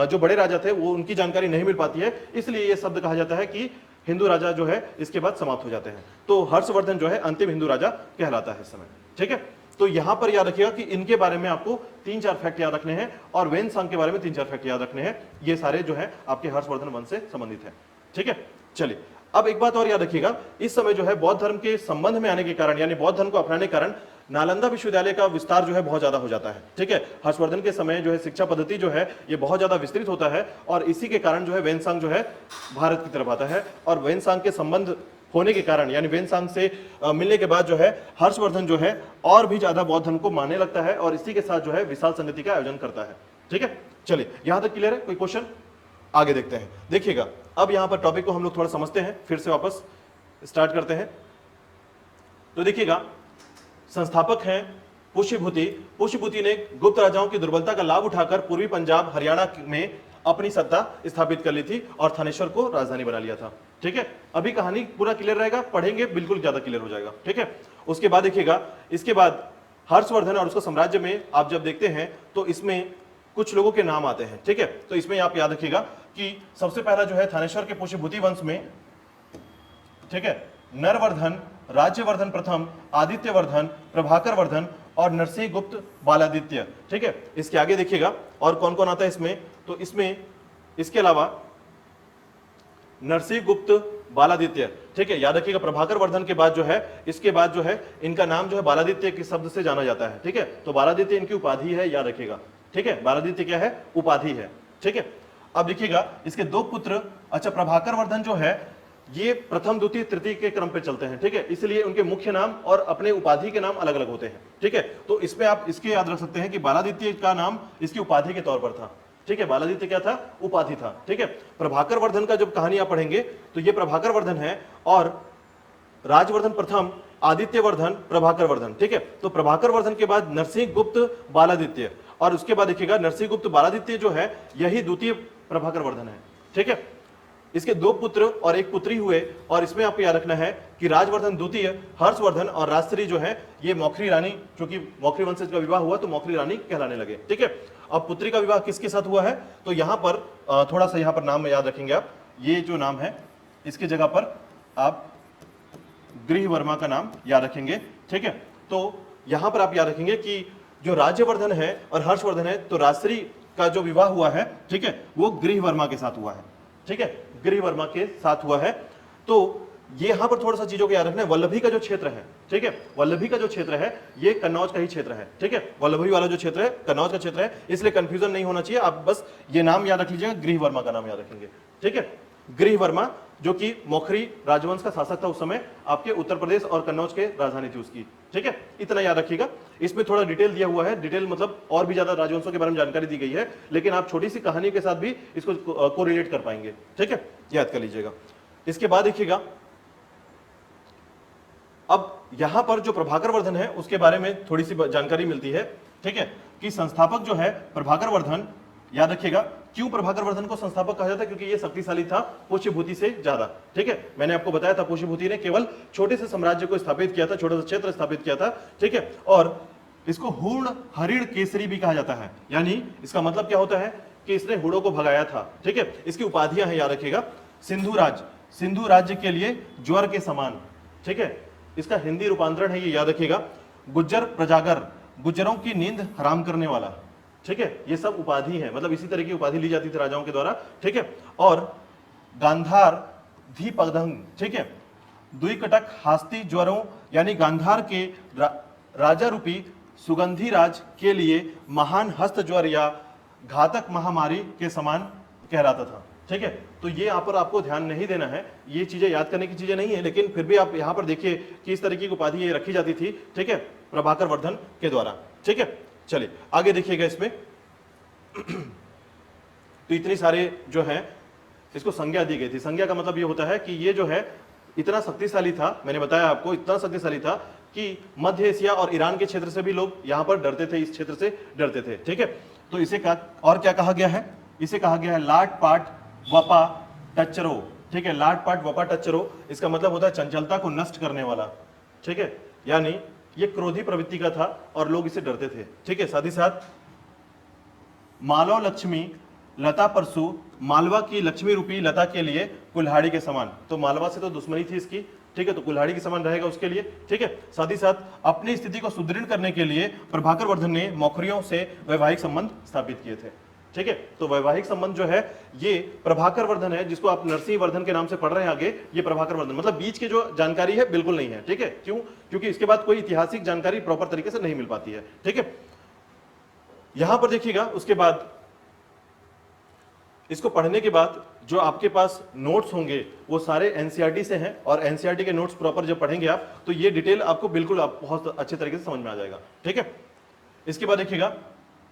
जो बड़े राजा थे वो उनकी जानकारी नहीं मिल पाती है, इसलिए ये शब्द कहा जाता है कि हिंदू राजा जो है इसके बाद समाप्त हो जाते हैं। तो हर्षवर्धन जो है अंतिम हिंदू राजा कहलाता है इस समय। ठीक है, तो यहां पर याद रखिएगा कि इनके बारे में आपको 3-4 फैक्ट याद रखने हैं, और वेनसंग के बारे में 3-4 फैक्ट याद रखने हैं। ये सारे जो है आपके हर्षवर्धन वंश से संबंधित है। ठीक है, चलिए अब एक बात और याद रखिएगा, इस समय जो है बौद्ध धर्म के संबंध में आने के कारण, यानी बौद्ध धर्म को अपनाने के कारण नालंदा विश्वविद्यालय का विस्तार जो है बहुत ज्यादा हो जाता है। ठीक है, हर्षवर्धन के समय जो है शिक्षा पद्धति जो है ये बहुत ज्यादा विस्तृत होता है, और इसी के कारण जो है वेनसंग जो है भारत की तरफ आता है, और वेनसंग के संबंध होने के कारण, यानी वेनसंग से मिलने के बाद जो है हर्षवर्धन जो है और भी ज्यादा बौद्ध धर्म को मानने लगता है, और इसी के साथ जो है विशाल संगति का आयोजन करता है। ठीक है, चलिए यहां तक क्लियर है, कोई क्वेश्चन, आगे देखते हैं। देखिएगा अब यहां पर टॉपिक को हम लोग थोड़ा समझते हैं, फिर से वापस स्टार्ट करते हैं। तो देखिएगा संस्थापक हैं पुष्यभूति। पुष्यभूति ने गुप्त राजाओं की दुर्बलता का लाभ उठाकर पूर्वी पंजाब हरियाणा में अपनी सत्ता स्थापित कर ली थी और थानेश्वर को राजधानी बना लिया था। ठीक है, अभी कहानी पूरा क्लियर रहेगा, पढ़ेंगे बिल्कुल ज्यादा क्लियर हो जाएगा। ठीक है, उसके बाद देखिएगा, इसके बाद हर्षवर्धन और उसका साम्राज्य में आप जब देखते हैं तो इसमें कुछ लोगों के नाम आते हैं। ठीक है, तो इसमें आप याद रखिएगा कि सबसे पहला जो है थानेश्वर के पुष्यभूति वंश में, ठीक है, नरवर्धन, राज्यवर्धन प्रथम, आदित्यवर्धन, प्रभाकर वर्धन और नरसिंह गुप्त बालादित्य। ठीक है, इसके आगे देखिएगा और कौन कौन आता है इसमें, तो इसमें इसके अलावा नरसिंह गुप्त बालादित्य, ठीक है, याद रखिएगा प्रभाकर वर्धन के बाद जो है, इसके बाद जो है इनका नाम जो है बालादित्य के शब्द से जाना जाता है, ठीक है। तो बालादित्य इनकी उपाधि है, याद रखिएगा, ठीक है। बालादित्य क्या है? उपाधि है, ठीक है। अब देखिएगा इसके दो पुत्र, अच्छा प्रभाकर वर्धन जो है ये प्रथम द्वितीय तृतीय के क्रम पे चलते हैं, ठीक है, इसलिए उनके मुख्य नाम और अपने उपाधि के नाम अलग अलग होते हैं, ठीक है। तो इसमें आप इसके याद रख सकते हैं कि बालादित्य का नाम इसकी उपाधि के तौर पर था, ठीक है। बालादित्य क्या था? उपाधि था, ठीक है। प्रभाकर वर्धन का जब कहानी आप पढ़ेंगे तो ये प्रभाकर वर्धन है और राजवर्धन प्रथम, आदित्य वर्धन, प्रभाकर वर्धन, ठीक है। तो प्रभाकर वर्धन के बाद नरसिंह गुप्त बालादित्य, और उसके बाद देखिएगा नरसिंह गुप्त बालादित्य जो है यही द्वितीय प्रभाकर वर्धन है, ठीक है। इसके दो पुत्र और एक पुत्री हुए, और इसमें आपको याद रखना है कि राजवर्धन द्वितीय, हर्षवर्धन और राजश्री जो है ये मौखरी रानी, क्योंकि मौखरी वंश का विवाह हुआ तो मौखरी रानी कहलाने लगे, ठीक है। अब पुत्री का विवाह किसके साथ हुआ है? तो यहां पर थोड़ा सा यहां पर नाम याद रखेंगे आप, ये जो नाम है इसकी जगह पर आप गृह वर्मा का नाम याद रखेंगे, ठीक है। तो यहां पर आप याद रखेंगे कि जो राज्यवर्धन है और हर्षवर्धन है, तो राजश्री का जो विवाह हुआ है, ठीक है, वो गृह वर्मा के साथ हुआ है, ठीक है, गृह वर्मा के साथ हुआ है। तो ये यहां पर थोड़ा सा चीजों को याद रखना है। वल्लभी का जो क्षेत्र है, ठीक है, वल्लभी का जो क्षेत्र है ये कन्नौज का ही क्षेत्र है, ठीक है। वल्लभी वाला जो क्षेत्र है कन्नौज का क्षेत्र है, इसलिए कंफ्यूजन नहीं होना चाहिए। आप बस ये नाम याद रख लीजिएगा, गृह वर्मा का नाम याद रखेंगे, ठीक है। गृह वर्मा जो कि मौखरी राजवंश का शासक था उस समय, आपके उत्तर प्रदेश और कन्नौज के राजधानी थी उसकी, ठीक है। इतना याद रखिएगा। इसमें थोड़ा डिटेल दिया हुआ है, डिटेल मतलब और भी ज्यादा राजवंशों के बारे में जानकारी दी गई है, लेकिन आप छोटी सी कहानी के साथ भी इसको कोरिलेट कर पाएंगे, ठीक है, याद कर लीजिएगा। इसके बाद देखिएगा अब यहां पर जो प्रभाकर वर्धन है उसके बारे में थोड़ी सी जानकारी मिलती है, ठीक है, कि संस्थापक जो है प्रभाकर वर्धन, याद रखिएगा क्यों प्रभाकर वर्धन को संस्थापक कहा जाता है? क्योंकि ये शक्तिशाली था पुष्यभूति से ज्यादा, ठीक है। मैंने आपको बताया था पुष्यभूति ने केवल छोटे से साम्राज्य को स्थापित किया था, छोटा सा क्षेत्र स्थापित किया था, ठीक है। और इसको हूण हरिण केसरी भी कहा जाता है, यानी इसका मतलब क्या होता है कि इसने हुड़ों को भगाया था, ठीक है। इसकी उपाधियां हैं, याद रखिएगा। सिंधु राज, सिंधु राज्य के लिए ज्वर के समान, ठीक है, इसका हिंदी रूपांतरण है, ये याद रखिएगा। गुज्जर प्रजागर, गुज्जरों की नींद हराम करने वाला, ठीक है, ये सब उपाधि है, मतलब इसी तरह की उपाधि ली जाती थी राजाओं के द्वारा, ठीक है। और गांधार धीपदंग, ठीक है, द्विकटक हास्ती ज्वरों, यानी गांधार के राजा रूपी सुगंधी राज के लिए महान हस्त ज्वर या घातक महामारी के समान कहलाता था, ठीक है। तो ये यहाँ पर आपको ध्यान नहीं देना है, ये चीजें याद करने की चीजें नहीं है, लेकिन फिर भी आप यहाँ पर देखिए कि इस तरीके की उपाधि ये रखी जाती थी, ठीक है, प्रभाकर वर्धन के द्वारा, ठीक है। चलिए आगे देखिएगा इसमें तो इतनी सारे जो है इसको संज्ञा दी गई थी। संज्ञा का मतलब ये होता है कि ये जो है इतना शक्तिशाली था, मैंने बताया आपको इतना शक्तिशाली था कि मध्य एशिया और ईरान के क्षेत्र से भी लोग यहां पर डरते थे, इस क्षेत्र से डरते थे, ठीक है। तो इसे और क्या कहा गया है? इसे कहा गया है लाट पाट वपा टच्चरो, ठीक है, लाट पाट वपा टच्चरो, इसका मतलब होता है चंचलता को नष्ट करने वाला, ठीक है, यानी ये क्रोधी प्रवृत्ति का था और लोग इसे डरते थे, ठीक है। साथ ही साथ मालव लक्ष्मी लता परसु, मालवा की लक्ष्मी रूपी लता के लिए कुल्हाड़ी के समान, तो मालवा से तो दुश्मनी थी इसकी, ठीक है, तो कुल्हाड़ी के समान रहेगा उसके लिए, ठीक है। साथ ही साथ अपनी स्थिति को सुदृढ़ करने के लिए प्रभाकर वर्धन ने मौखरियों से वैवाहिक संबंध स्थापित किए थे, ठीक है। तो वैवाहिक संबंध जो है ये प्रभाकर वर्धन है, जिसको आप नरसिंह वर्धन के नाम से पढ़ रहे हैं आगे, ये प्रभाकर वर्धन, मतलब बीच की जो जानकारी है बिल्कुल नहीं है, ठीक है। क्यों? क्योंकि इसके बाद कोई ऐतिहासिक जानकारी प्रॉपर तरीके से नहीं मिल पाती है, ठीक है। यहां पर देखिएगा उसके बाद इसको पढ़ने के बाद जो आपके पास नोट्स होंगे वो सारे एनसीईआरटी से हैं, और एनसीईआरटी के नोट्स प्रॉपर जब पढ़ेंगे आप तो ये डिटेल आपको बिल्कुल बहुत अच्छे तरीके से समझ में आ जाएगा, ठीक है। इसके बाद देखिएगा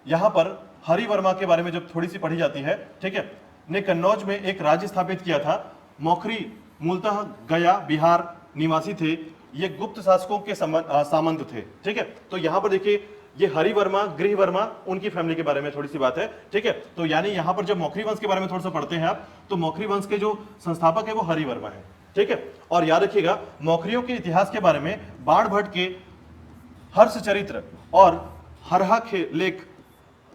यहां पर हरि वर्मा के बारे में जब थोड़ी सी पढ़ी जाती है, ठीक है, ने कन्नौज में एक राज्य स्थापित किया था। मौखरी मूलतः गया बिहार निवासी थे, ये गुप्त शासकों के सामंत थे, ठीक है। तो यहां पर देखिए ये हरि वर्मा, गृह वर्मा, उनकी फैमिली के बारे में थोड़ी सी बात है, ठीक है। तो यानी यहां पर जब मौखरी वंश के बारे में थोड़ा सा पढ़ते हैं आप, तो मौखरी वंश के जो संस्थापक है वो हरि वर्मा है, ठीक है। और याद रखिएगा मौखरियों के इतिहास के बारे में बाण भट्ट के हर्ष चरित्र और हरहा लेख,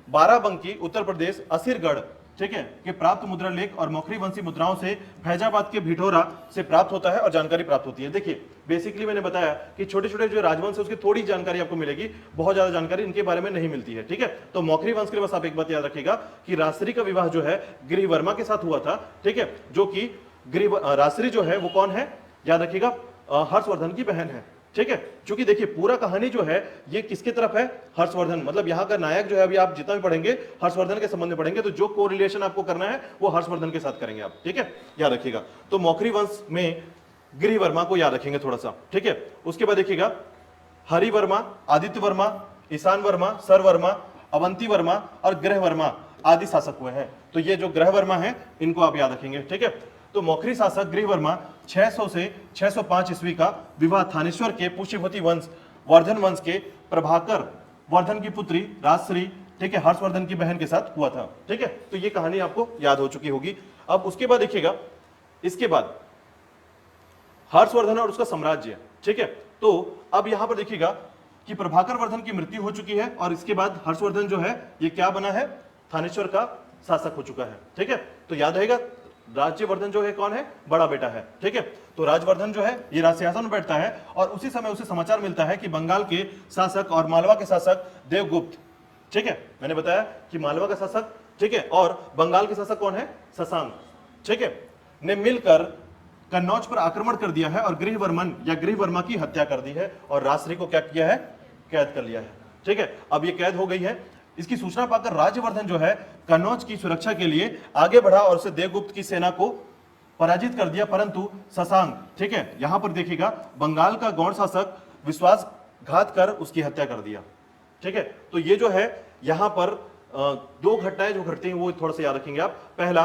बाराबंकी उत्तर प्रदेश असीरगढ़, ठीक है, के प्राप्त मुद्रा लेख और मौखरी वंशी मुद्राओं से फैजाबाद के भिठोरा से प्राप्त होता है और जानकारी प्राप्त होती है। देखिए बेसिकली मैंने बताया कि छोटे छोटे जो राजवंश है उसकी थोड़ी जानकारी आपको मिलेगी, बहुत ज्यादा जानकारी इनके बारे में नहीं मिलती है, ठीक है। तो मौखरी वंश के बस आप एक बात याद रखिएगा कि राजश्री का विवाह जो है गृह वर्मा के साथ हुआ था, ठीक है, जो कि राजश्री जो है वो कौन है, याद रखिएगा हर्षवर्धन की बहन है, ठीक है। क्योंकि देखिए पूरा कहानी जो है ये किसकी तरफ है, हर्षवर्धन, मतलब यहाँ का नायक जो है अभी आप जितना भी पढ़ेंगे हर्षवर्धन के संबंध में पढ़ेंगे, तो जो कोरिलेशन आपको करना है वो हर्षवर्धन के साथ करेंगे आप, ठीक है, याद रखिएगा। तो मौखरी वंश में गृहवर्मा को याद रखेंगे थोड़ा सा, ठीक है। उसके बाद देखिएगा हरिवर्मा, आदित्य वर्मा, ईशान वर्मा, सरवर्मा, अवंती वर्मा और ग्रहवर्मा आदि शासक हुए हैं। तो ये जो ग्रहवर्मा है इनको आप याद रखेंगे, ठीक है। तो मौखरी शासक गृहवर्मा 600 से 605 ईस्वी का विवाह थानेश्वर के पुष्यभूति वंश वर्धन वंश के प्रभाकर वर्धन की पुत्री राजश्री, ठीक है, हर्षवर्धन की बहन के साथ हुआ था, ठीक है। तो ये कहानी आपको याद हो चुकी होगी। अब उसके बाद देखिएगा, इसके बाद हर्षवर्धन और उसका साम्राज्य, ठीक है। तो अब यहां पर देखिएगा कि प्रभाकर वर्धन की मृत्यु हो चुकी है और इसके बाद हर्षवर्धन जो है ये क्या बना है, थानेश्वर का शासक हो चुका है, ठीक है। तो याद रहेगा राज्यवर्धन जो है कौन है, बड़ा बेटा है, ठीक है। तो राजवर्धन जो है ये राज सिंहासन में बैठता है और उसी समय उसे समाचार मिलता है कि बंगाल के शासक और मालवा के शासक देवगुप्त, ठीक है, मैंने बताया कि मालवा का शासक, ठीक है, और बंगाल के शासक कौन है, शशांक, ठीक है, ने मिलकर कन्नौज पर आक्रमण कर दिया है और गृहवर्मन या गृहवर्मा की हत्या कर दी है और राजश्री को क्या किया है, कैद कर लिया है, ठीक है। अब ये कैद हो गई है। इसकी सूचना पाकर राज्यवर्धन जो है कन्नौज की सुरक्षा के लिए आगे बढ़ा और उसे देवगुप्त की सेना को पराजित कर दिया, परंतु शशांक, ठीक है, यहां पर देखिएगा बंगाल का गौड़ शासक विश्वासघात कर उसकी हत्या कर दिया, ठीक है। तो ये जो है यहां पर दो घटनाएं जो घटती हैं वो थोड़ा सा याद रखेंगे आप। पहला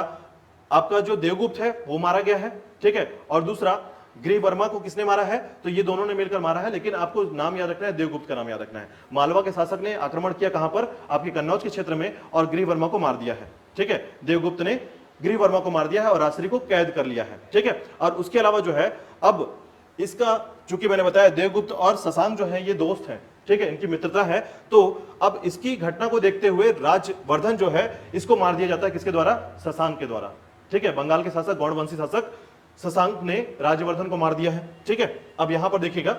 आपका जो देवगुप्त है वो मारा गया है, ठीक है, और दूसरा गृहवर्मा को किसने मारा है, तो ये दोनों ने मिलकर मारा है, लेकिन आपको नाम याद रखना है, देवगुप्त का नाम याद रखना है। मालवा के शासक ने आक्रमण किया कहां पर, आपके कन्नौज के क्षेत्र में, और गृहवर्मा को मार दिया है, ठीक है। देवगुप्त ने गृहवर्मा को मार दिया है और राजश्री को कैद कर लिया है, ठीक है। और उसके अलावा जो है अब इसका, चूंकि मैंने बताया देवगुप्त और शशांक जो है ये दोस्त हैं, ठीक है, इनकी मित्रता है, तो अब इसकी घटना को देखते हुए राजवर्धन जो है इसको मार दिया जाता है, किसके द्वारा, शशांक के द्वारा, ठीक है। बंगाल के शासक गौड़वंशी शासक शशांक ने राज्यवर्धन को मार दिया है, ठीक है। अब यहां पर देखिएगा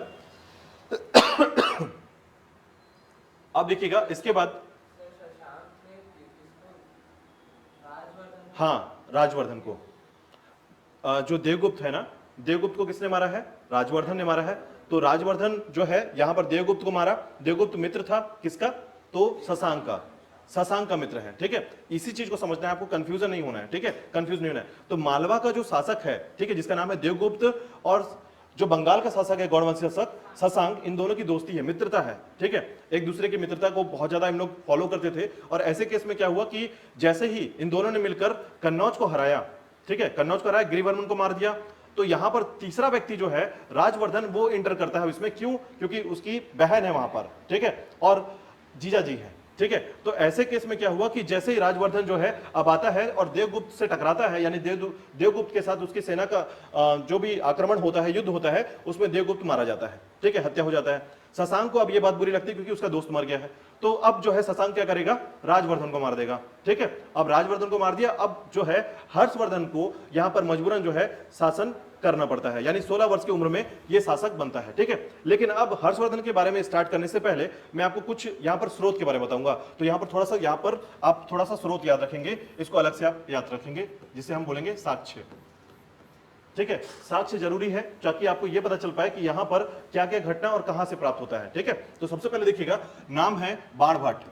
अब देखिएगा इसके बाद, हाँ, राजवर्धन को, जो देवगुप्त है ना, देवगुप्त को किसने मारा है, राजवर्धन ने मारा है। तो राजवर्धन जो है यहां पर देवगुप्त को मारा, देवगुप्त मित्र था किसका, तो शशांक का, शशांक का मित्र है, ठीक है। इसी चीज को समझना है आपको, कंफ्यूजन नहीं होना है, ठीक है, कंफ्यूज नहीं होना है। तो मालवा का जो शासक है, ठीक है, जिसका नाम है देवगुप्त, और जो बंगाल का शासक है गौड़वंशी शासक शशांक, इन दोनों की दोस्ती है, मित्रता है, ठीक है। एक दूसरे की मित्रता को बहुत ज्यादा हम लोग फॉलो करते थे, और ऐसे केस में क्या हुआ कि जैसे ही इन दोनों ने मिलकर कन्नौज को हराया, ठीक है, कन्नौज को हराया, गृहवर्मन को मार दिया, तो यहां पर तीसरा व्यक्ति जो है राजवर्धन वो इंटर करता है इसमें, क्यों, क्योंकि उसकी बहन है वहां पर, ठीक है, और जीजा जी है, ठीक है। तो ऐसे केस में क्या हुआ कि जैसे ही राजवर्धन जो है अब आता है और देवगुप्त से टकराता है, यानी देवगुप्त के साथ उसकी सेना का जो भी आक्रमण होता है, युद्ध होता है, उसमें देवगुप्त मारा जाता है, ठीक है, हत्या हो जाता है। शशांक को अब ये बात बुरी लगती है क्योंकि उसका दोस्त मर गया है, तो अब जो है शशांक क्या करेगा, राजवर्धन को मार देगा, ठीक है। अब राजवर्धन को मार दिया, अब जो है हर्षवर्धन को यहां पर मजबूरन जो है शासन करना पड़ता है, यानी 16 वर्ष की उम्र में ये शासक बनता है, ठीक है। लेकिन अब हर्षवर्धन के बारे में स्टार्ट करने से पहले मैं आपको कुछ यहां पर स्रोत के बारे में बताऊंगा। तो यहां पर थोड़ा सा, यहां पर आप थोड़ा सा स्रोत याद रखेंगे, इसको अलग से आप याद रखेंगे, जिसे हम बोलेंगे साक्ष्य, ठीक है। साक्ष्य जरूरी है ताकि आपको यह पता चल पाए कि यहां पर क्या क्या घटना और कहां से प्राप्त होता है, ठीक है। तो सबसे पहले देखिएगा, नाम है बाणभट्ट,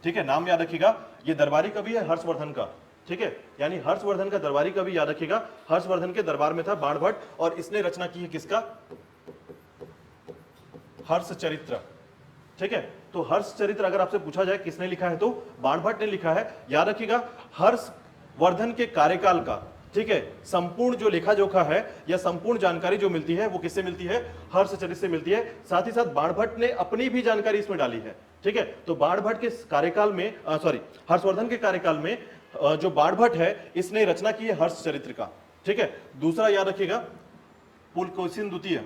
ठीक है, नाम याद रखिएगा, ये दरबारी कवि है हर्षवर्धन का, ठीक है, यानी हर्षवर्धन का दरबारी कवि याद रखिएगा, हर्षवर्धन के दरबार में था बाणभट्ट, और इसने रचना की है किसका, हर्षचरित्र, ठीक है। तो हर्षचरित्र अगर आपसे पूछा जाए किसने लिखा है, तो बाणभट्ट ने लिखा है। याद रखिएगा हर्षवर्धन के कार्यकाल का, ठीक है, संपूर्ण जो लेखा जोखा है या संपूर्ण जानकारी जो मिलती है वो किससे मिलती है, हर्षचरित्र से मिलती है। साथ ही साथ बाणभट्ट ने अपनी भी जानकारी इसमें डाली है, ठीक है। तो बाणभट्ट के कार्यकाल में, सॉरी, हर्षवर्धन के कार्यकाल में जो बाणभट्ट है इसने रचना की है हर्षचरित्र का, ठीक है। दूसरा याद रखिएगा, पुलकेशिन द्वितीय,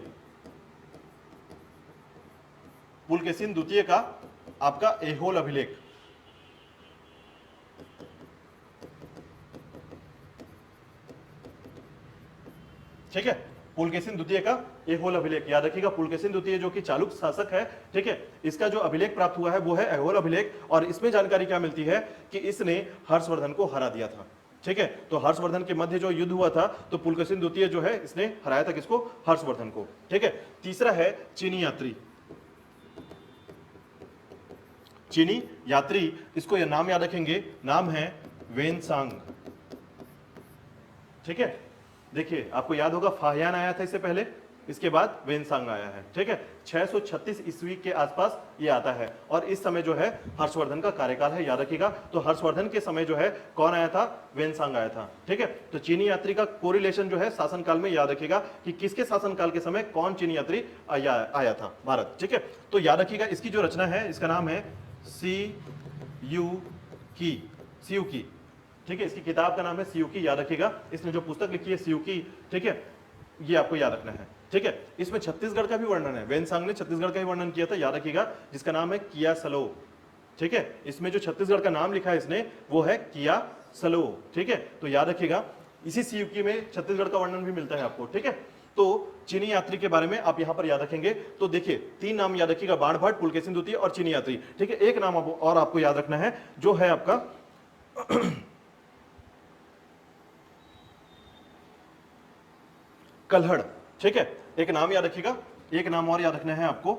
पुलकेशिन द्वितीय का आपका ऐहोल अभिलेख, ठीक है, पुलकेशिन द्वितीय का ऐहोल अभिलेख याद रखिएगा। पुलकेशिन द्वितीय जो कि चालुक्य शासक है, ठीक है, इसका जो अभिलेख प्राप्त हुआ है वो है ऐहोल अभिलेख, और इसमें जानकारी क्या मिलती है कि इसने हर्षवर्धन को हरा दिया था, ठीक है। तो हर्षवर्धन के मध्य जो युद्ध हुआ था तो पुलकेशिन द्वितीय जो है इसने हराया था किसको? हर्षवर्धन को। ठीक है। तीसरा है चीनी यात्री। चीनी यात्री, इसको यह नाम याद रखेंगे, नाम है वेनसांग। ठीक है। देखिए आपको याद होगा फाहियान आया था इससे पहले, इसके बाद वेनसांग आया है। ठीक है। 636 ईस्वी के आसपास ये आता है और इस समय जो है हर्षवर्धन का कार्यकाल है, याद रखिएगा। तो हर्षवर्धन के समय जो है कौन आया था? वेनसांग आया था। ठीक है। तो चीनी यात्री का कोरिलेशन जो है शासनकाल में याद रखिएगा कि किसके शासनकाल के समय कौन चीनी यात्री आया था भारत। ठीक है। तो याद रखिएगा इसकी जो रचना है इसका नाम है सियुकी। ठीक है। इसकी किताब का नाम है सियुकी, याद रखिएगा। इसने जो पुस्तक लिखी है सियुकी, ठीक है, ये आपको याद रखना है। ठीक है। इसमें छत्तीसगढ़ का भी वर्णन है, वेनसांग ने छत्तीसगढ़ का भी वर्णन किया था, याद रखिएगा, जिसका नाम है कियासलो। ठीक है। इसमें जो छत्तीसगढ़ का नाम लिखा है इसने वो है कियासलो। ठीक है। तो याद रखिएगा इसी सियुकी में छत्तीसगढ़ का वर्णन भी मिलता है आपको। ठीक है। तो चीनी यात्री के बारे में आप यहां पर याद रखेंगे। तो देखिए 3 नाम याद रखिएगा, बाणभट्ट, पुलकेशिन द्वितीय और चीनी यात्री। ठीक है। एक नाम और आपको याद रखना है जो है आपका कल्हड़। ठीक है। एक नाम याद रखिएगा, एक नाम और याद रखना है आपको,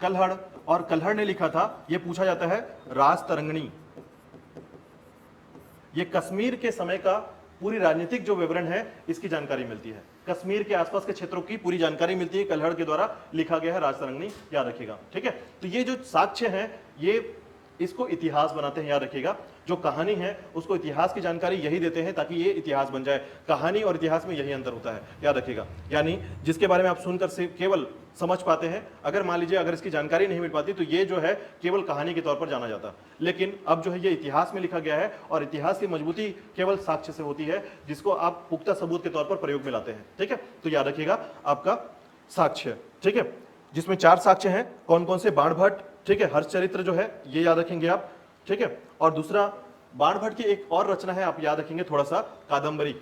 कल्हड़। और कल्हड़ ने लिखा था, यह पूछा जाता है, राजतरंगिणी। यह कश्मीर के समय का पूरी राजनीतिक जो विवरण है इसकी जानकारी मिलती है, कश्मीर के आसपास के क्षेत्रों की पूरी जानकारी मिलती है, कल्हड़ के द्वारा लिखा गया है, राजतरंगिणी, याद रखिएगा। ठीक है। तो ये जो साक्ष्य हैं ये इसको इतिहास बनाते हैं, याद रखिएगा। जो कहानी है उसको इतिहास की जानकारी यही देते हैं ताकि ये इतिहास बन जाए। कहानी और इतिहास में यही अंतर होता है, याद रखिएगा। यानी जिसके बारे में आप सुनकर से केवल समझ पाते हैं, अगर मान लीजिए अगर इसकी जानकारी नहीं मिल पाती तो ये जो है केवल कहानी के तौर पर जाना जाता। लेकिन अब जो है ये इतिहास में लिखा गया है और इतिहास की मजबूती केवल साक्ष्य से होती है, जिसको आप पुख्ता सबूत के तौर पर प्रयोग में लाते हैं। ठीक है। तो याद रखिएगा आपका साक्ष्य। ठीक है। जिसमें 4 साक्ष्य हैं, कौन कौन से? बाणभट्ट, ठीक है, हर्षचरित्र जो है ये याद रखेंगे आप। ठीक है। और दूसरा बाणभट्ट की एक और रचना है, आप याद रखेंगे थोड़ा सा, कादंबरी।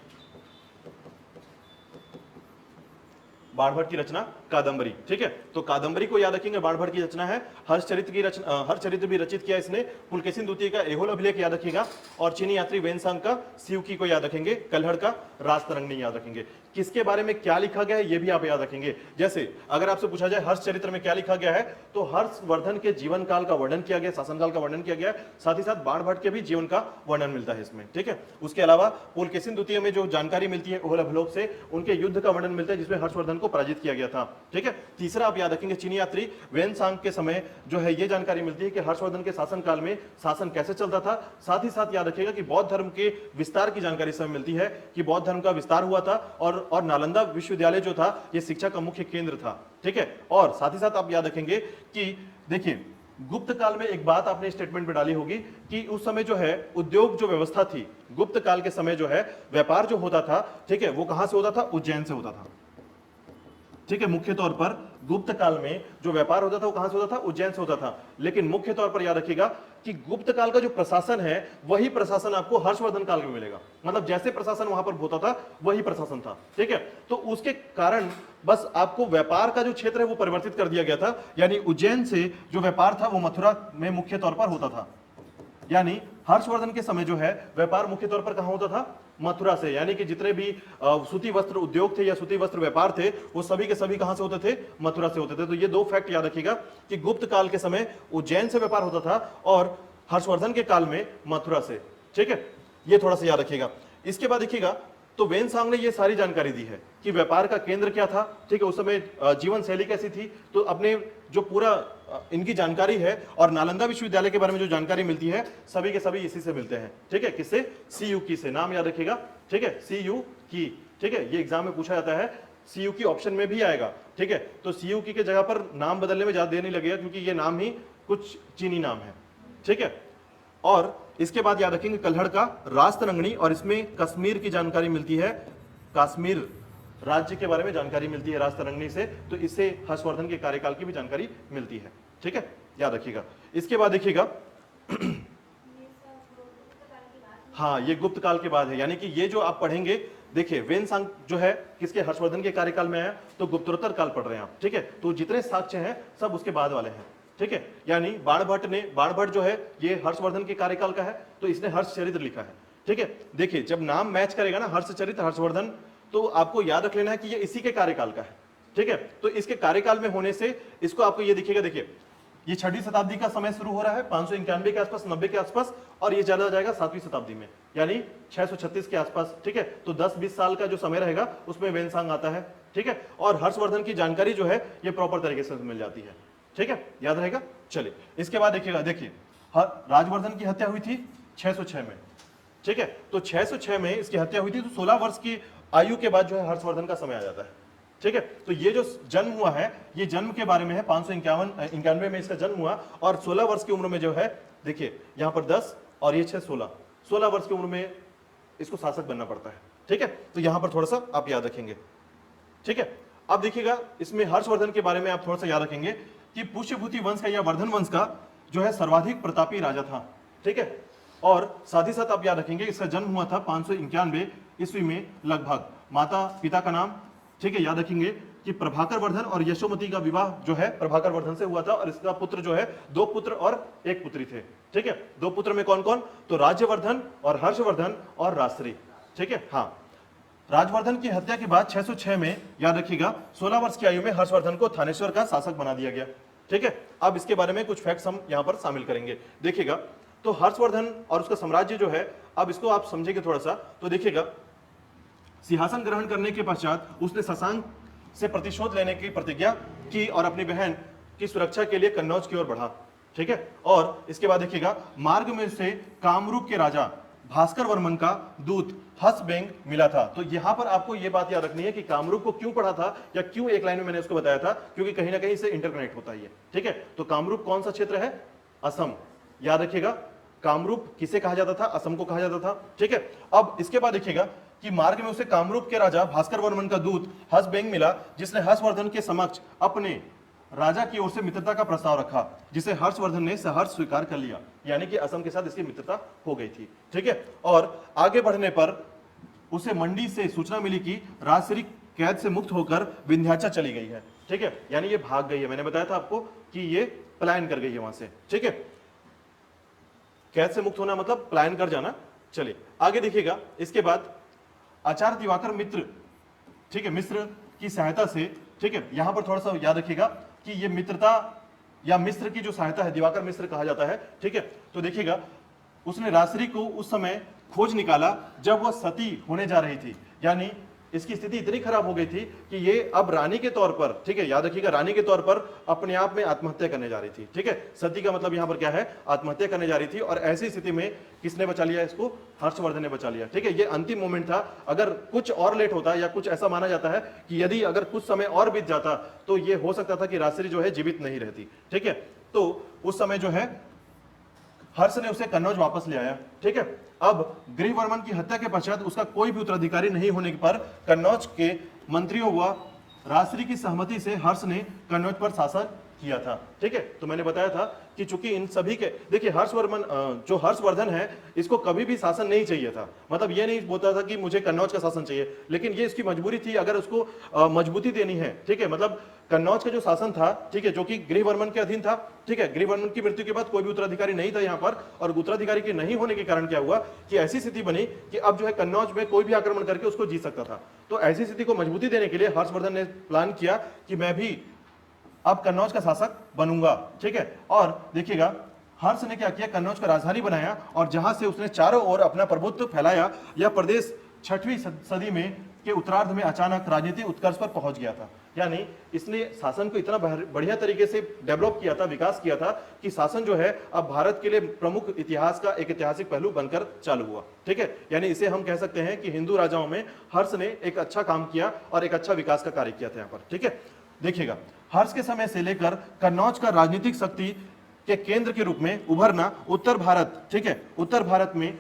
बाणभट्ट की रचना कादंबरी। ठीक है। तो कादंबरी को याद रखेंगे, बाणभट्ट की रचना है। हर्षचरित्र की रचना, हर्षचरित्र भी रचित किया इसने। पुलकेशिन द्वितीय का एहोल अभिलेख याद रखिएगा और चीनी यात्री वेनसांग का सियुकी को याद रखेंगे, कल्हड़ का राजतरंगिणी याद रखेंगे। किसके बारे में क्या लिखा गया है ये भी आप याद रखेंगे। जैसे अगर आपसे पूछा जाए हर्षचरित्र में क्या लिखा गया है तो हर्षवर्धन के जीवन काल का वर्णन किया गया, शासनकाल का वर्णन किया गया, साथ ही साथ बाणभट्ट के भी जीवन का वर्णन मिलता है इसमें। ठीक है। उसके अलावा पुलकेशिन द्वितीय में जो जानकारी मिलती है एहोल अभिलेख से, उनके युद्ध का वर्णन मिलता है जिसमें हर्षवर्धन को पराजित किया गया था। ठीक है। तीसरा आप याद रखेंगे चीनी यात्री वेनसांग के समय जो है ये जानकारी मिलती है कि हर्षवर्धन के शासनकाल में शासन कैसे चलता था। साथ ही साथ याद रखिएगा कि बौद्ध धर्म के विस्तार की जानकारी समय मिलती है कि बौद्ध धर्म का विस्तार हुआ था और नालंदा विश्वविद्यालय जो था ये शिक्षा का मुख्य केंद्र था। ठीक है। और साथ ही साथ आप याद रखेंगे कि देखिए गुप्त काल में एक बात आपने स्टेटमेंट में डाली होगी कि उस समय जो है उद्योग जो व्यवस्था थी, गुप्त काल के समय जो है व्यापार जो होता था, ठीक है, वो कहां से होता था? उज्जैन से होता था। ठीक है। मुख्य तौर पर गुप्त काल में जो व्यापार होता था वो कहां से होता था? उज्जैन से होता था। लेकिन मुख्य तौर पर याद रखिएगा कि गुप्त काल का जो प्रशासन है वही प्रशासन आपको हर्षवर्धन काल में मिलेगा। मतलब जैसे प्रशासन वहां पर होता था वही प्रशासन था। ठीक है। तो उसके कारण बस आपको व्यापार का जो क्षेत्र है वो परिवर्तित कर दिया गया था। यानी उज्जैन से जो व्यापार था वो मथुरा में मुख्य तौर पर होता था। यानी हर्षवर्धन के समय जो है व्यापार मुख्य तौर पर कहां होता था? मथुरा से। यानी कि जितने भी सूती वस्त्र उद्योग थे या सूती वस्त्र व्यापार थे वो सभी के सभी कहां से होते थे? मथुरा से होते थे। तो ये 2 फैक्ट याद रखिएगा कि गुप्त काल के समय उज्जैन से व्यापार होता था और हर्षवर्धन के काल में मथुरा से। ठीक है। ये थोड़ा सा याद रखिएगा। इसके बाद देखिएगा तो वेनसांग ने ये सारी जानकारी दी है कि व्यापार का केंद्र क्या था, ठीक है, उस समय जीवन शैली कैसी थी। तो अपने जो पूरा इनकी जानकारी है और नालंदा विश्वविद्यालय के बारे में जो जानकारी मिलती है सभी के सभी इसी से मिलते हैं। ठीक है। किससे? सीयुकी से। नाम याद रखिएगा। ठीक है। सीयुकी। ठीक है। ये एग्जाम में पूछा जाता है, सीयुकी ऑप्शन में भी आएगा। ठीक है। तो सीयुकी के जगह पर नाम बदलने में ज्यादा देर नहीं लगेगा क्योंकि ये नाम ही कुछ चीनी नाम है। ठीक है। और इसके बाद याद रखेंगे कल्हड़ का राजतरंगिणी और इसमें कश्मीर की जानकारी मिलती है, कश्मीर राज्य के बारे में जानकारी मिलती है राजतरंगिणी से। तो इससे हर्षवर्धन के कार्यकाल की भी जानकारी मिलती है। ठीक है। याद रखिएगा। इसके बाद देखिएगा हाँ ये गुप्त काल के बाद है। यानी कि ये जो आप पढ़ेंगे, देखिए वेनसांग जो है किसके? हर्षवर्धन के कार्यकाल में आया, तो गुप्तोत्तर काल पढ़ रहे हैं आप। ठीक है। तो जितने साक्ष्य हैं सब उसके बाद वाले हैं। ठीक है। यानी बाणभट्ट जो है ये हर्षवर्धन के कार्यकाल का है तो इसने हर्षचरित्र लिखा है। ठीक है, देखिए जब नाम मैच करेगा ना हर्षचरित हर्षवर्धन, तो आपको याद रख लेना है कि ये इसी के कार्यकाल का है। ठीक है, तो इसके कार्यकाल में होने से इसको आपको ये दिखेगा, देखिए ये 6वीं शताब्दी का समय शुरू हो रहा है 591 के आसपास, 90 के आसपास, और ये चला जाएगा 7वीं शताब्दी में, यानी 636 के आसपास। ठीक है, तो 10-20 साल का जो समय रहेगा उसमें वेनसांग आता है। ठीक है, और हर्षवर्धन की जानकारी जो है ये प्रॉपर तरीके से मिल जाती है। ठीक है, याद रहेगा। चलिए इसके बाद देखिएगा, देखिए राजवर्धन की हत्या हुई थी 606 में। ठीक है, तो 606 में इसकी हत्या हुई थी, तो 16 वर्ष की आयु के बाद जो है हर्षवर्धन का समय आ जाता है। ठीक है, तो ये जो जन्म हुआ है ये जन्म के बारे में है, 591 में इसका जन्म हुआ, और 16 वर्ष की उम्र में जो है, देखिए यहां पर 10 और ये 6 16 वर्ष की उम्र में इसको शासक बनना पड़ता है। ठीक है, तो यहां पर थोड़ा सा आप याद रखेंगे। ठीक है, अब देखिएगा इसमें हर्षवर्धन के बारे में आप थोड़ा सा याद रखेंगे कि पुष्यभूति वंश का या वर्धन वंश का जो है सर्वाधिक प्रतापी राजा था। ठीक है, और साथ ही साथ आप याद रखेंगे इसका जन्म हुआ था 591 ईस्वी में लगभग। माता पिता का नाम, ठीक है, याद रखेंगे कि प्रभाकर वर्धन और यशोमती का विवाह जो है प्रभाकर वर्धन से हुआ था, और इसका पुत्र जो है 2 पुत्र और 1 पुत्री थे। ठीक है, 2 पुत्र में कौन कौन, तो राज्यवर्धन और हर्षवर्धन और राजश्री। ठीक है, हाँ, राजवर्धन की हत्या के बाद 606 में याद रखिएगा 16 वर्ष की आयु में हर्षवर्धन को थानेश्वर का शासक बना दिया गया। ठीक है, अब इसके बारे में कुछ फैक्ट्स हम यहां पर शामिल करेंगे। देखिएगा, तो हर्षवर्धन और उसका साम्राज्य जो है, अब इसको आप समझेंगे थोड़ा सा, तो देखिएगा सिंहासन ग्रहण करने के पश्चात उसने शशांक से प्रतिशोध लेने की प्रतिज्ञा की और अपनी बहन की सुरक्षा के लिए कन्नौज की ओर बढ़ा। ठीक है, और इसके बाद देखिएगा मार्ग में से कामरूप के राजा भास्कर वर्मन का दूत हसबेंग मिला था। तो यहां पर आपको यह बात याद रखनी है कि कामरूप को क्यों पढ़ा था या क्यों एक लाइन में मैंने उसको बताया था, क्योंकि कहीं ना कहीं से इंटरकनेक्ट होता है। ठीक है, तो कामरूप कौन सा क्षेत्र है, असम, याद रखिएगा। कामरूप किसे कहा जाता था, असम को कहा जाता था। ठीक है, अब इसके बाद देखिएगा कि मार्ग में उसे कामरूप के राजा भास्कर वर्मन का दूत हसबेंग मिला, जिसने हर्षवर्धन के समक्ष अपने राजा की ओर से मित्रता का प्रस्ताव रखा, जिसे हर्षवर्धन ने सहर्ष स्वीकार कर लिया, यानी कि असम के साथ इसकी मित्रता हो गई थी। ठीक है, और आगे बढ़ने पर उसे मंडी से सूचना मिली कि राजश्री कैद से मुक्त होकर विंध्याचल चली गई है। ठीक है, यानी ये भाग गई है, मैंने बताया था आपको कि ये पलायन कर गई है वहां से। ठीक है, कैद से मुक्त होना मतलब पलायन कर जाना। चलिए आगे देखिएगा, इसके बाद आचार्य दिवाकर मित्र, ठीक है, मिस्र की सहायता से, ठीक है, यहां पर थोड़ा सा याद रखिएगा कि ये मित्रता या मिस्र की जो सहायता है, दिवाकर मिस्र कहा जाता है। ठीक है, तो देखिएगा उसने राजश्री को उस समय खोज निकाला जब वह सती होने जा रही थी, यानी इसकी स्थिति इतनी खराब हो गई थी कि ये अब रानी के तौर पर, ठीक है, याद रखिएगा, रानी के तौर पर अपने आप में आत्महत्या करने जा रही थी। ठीक है, सती का मतलब यहां पर क्या है, आत्महत्या करने जा रही थी, और ऐसी स्थिति में किसने बचा लिया इसको, हर्षवर्धन ने बचा लिया। ठीक है, ये अंतिम मोमेंट था। अगर कुछ और लेट होता या कुछ ऐसा माना जाता है कि यदि अगर कुछ समय और बीत जाता तो ये हो सकता था कि राजश्री जो है जीवित नहीं रहती। ठीक है, तो उस समय जो है हर्ष ने उसे कन्नौज वापस ले आया। ठीक है, अब गृहवर्मन की हत्या के पश्चात उसका कोई भी उत्तराधिकारी नहीं होने पर कन्नौज के मंत्रियों व राजश्री की सहमति से हर्ष ने कन्नौज पर शासन किया था। ठीक है, तो मैंने बताया था कि चूंकि इन सभी के, देखिए जो हर्षवर्धन है इसको कभी भी शासन नहीं चाहिए था, मतलब ये नहीं बोलता था कि मुझे कन्नौज का शासन चाहिए, लेकिन ये इसकी मजबूरी थी अगर उसको मजबूती देनी है। ठीक है, मतलब कन्नौज का जो शासन था, ठीक है, जो कि गृहवर्मन के अधीन था। ठीक है, गृहवर्मन की मृत्यु के बाद कोई भी उत्तराधिकारी नहीं था यहाँ पर, और उत्तराधिकारी के नहीं होने के कारण क्या हुआ कि ऐसी स्थिति बनी कि अब जो है कन्नौज में कोई भी आक्रमण करके उसको जीत सकता था। तो ऐसी स्थिति को मजबूती देने के लिए हर्षवर्धन ने प्लान किया कि मैं भी अब कन्नौज का शासक बनूंगा। ठीक है, और देखिएगा हर्ष ने क्या किया, कन्नौज का राजधानी बनाया, और जहां से उसने चारों ओर अपना प्रभुत्व फैलाया। यह प्रदेश 6वीं सदी में के उत्तरार्ध में अचानक राजनीतिक उत्कर्ष पर पहुंच गया था, यानी इसने शासन को इतना बढ़िया तरीके से डेवलप किया था, विकास किया था कि शासन जो है अब भारत के लिए प्रमुख इतिहास का एक ऐतिहासिक पहलू बनकर चालू हुआ। ठीक है, यानी इसे हम कह सकते हैं कि हिंदू राजाओं में हर्ष ने एक अच्छा काम किया और एक अच्छा विकास का कार्य किया था यहाँ पर। ठीक है, देखिएगा हर्ष के समय से लेकर कन्नौज का राजनीतिक शक्ति के केंद्र के रूप में उभरना उत्तर भारत, ठीक है, उत्तर भारत में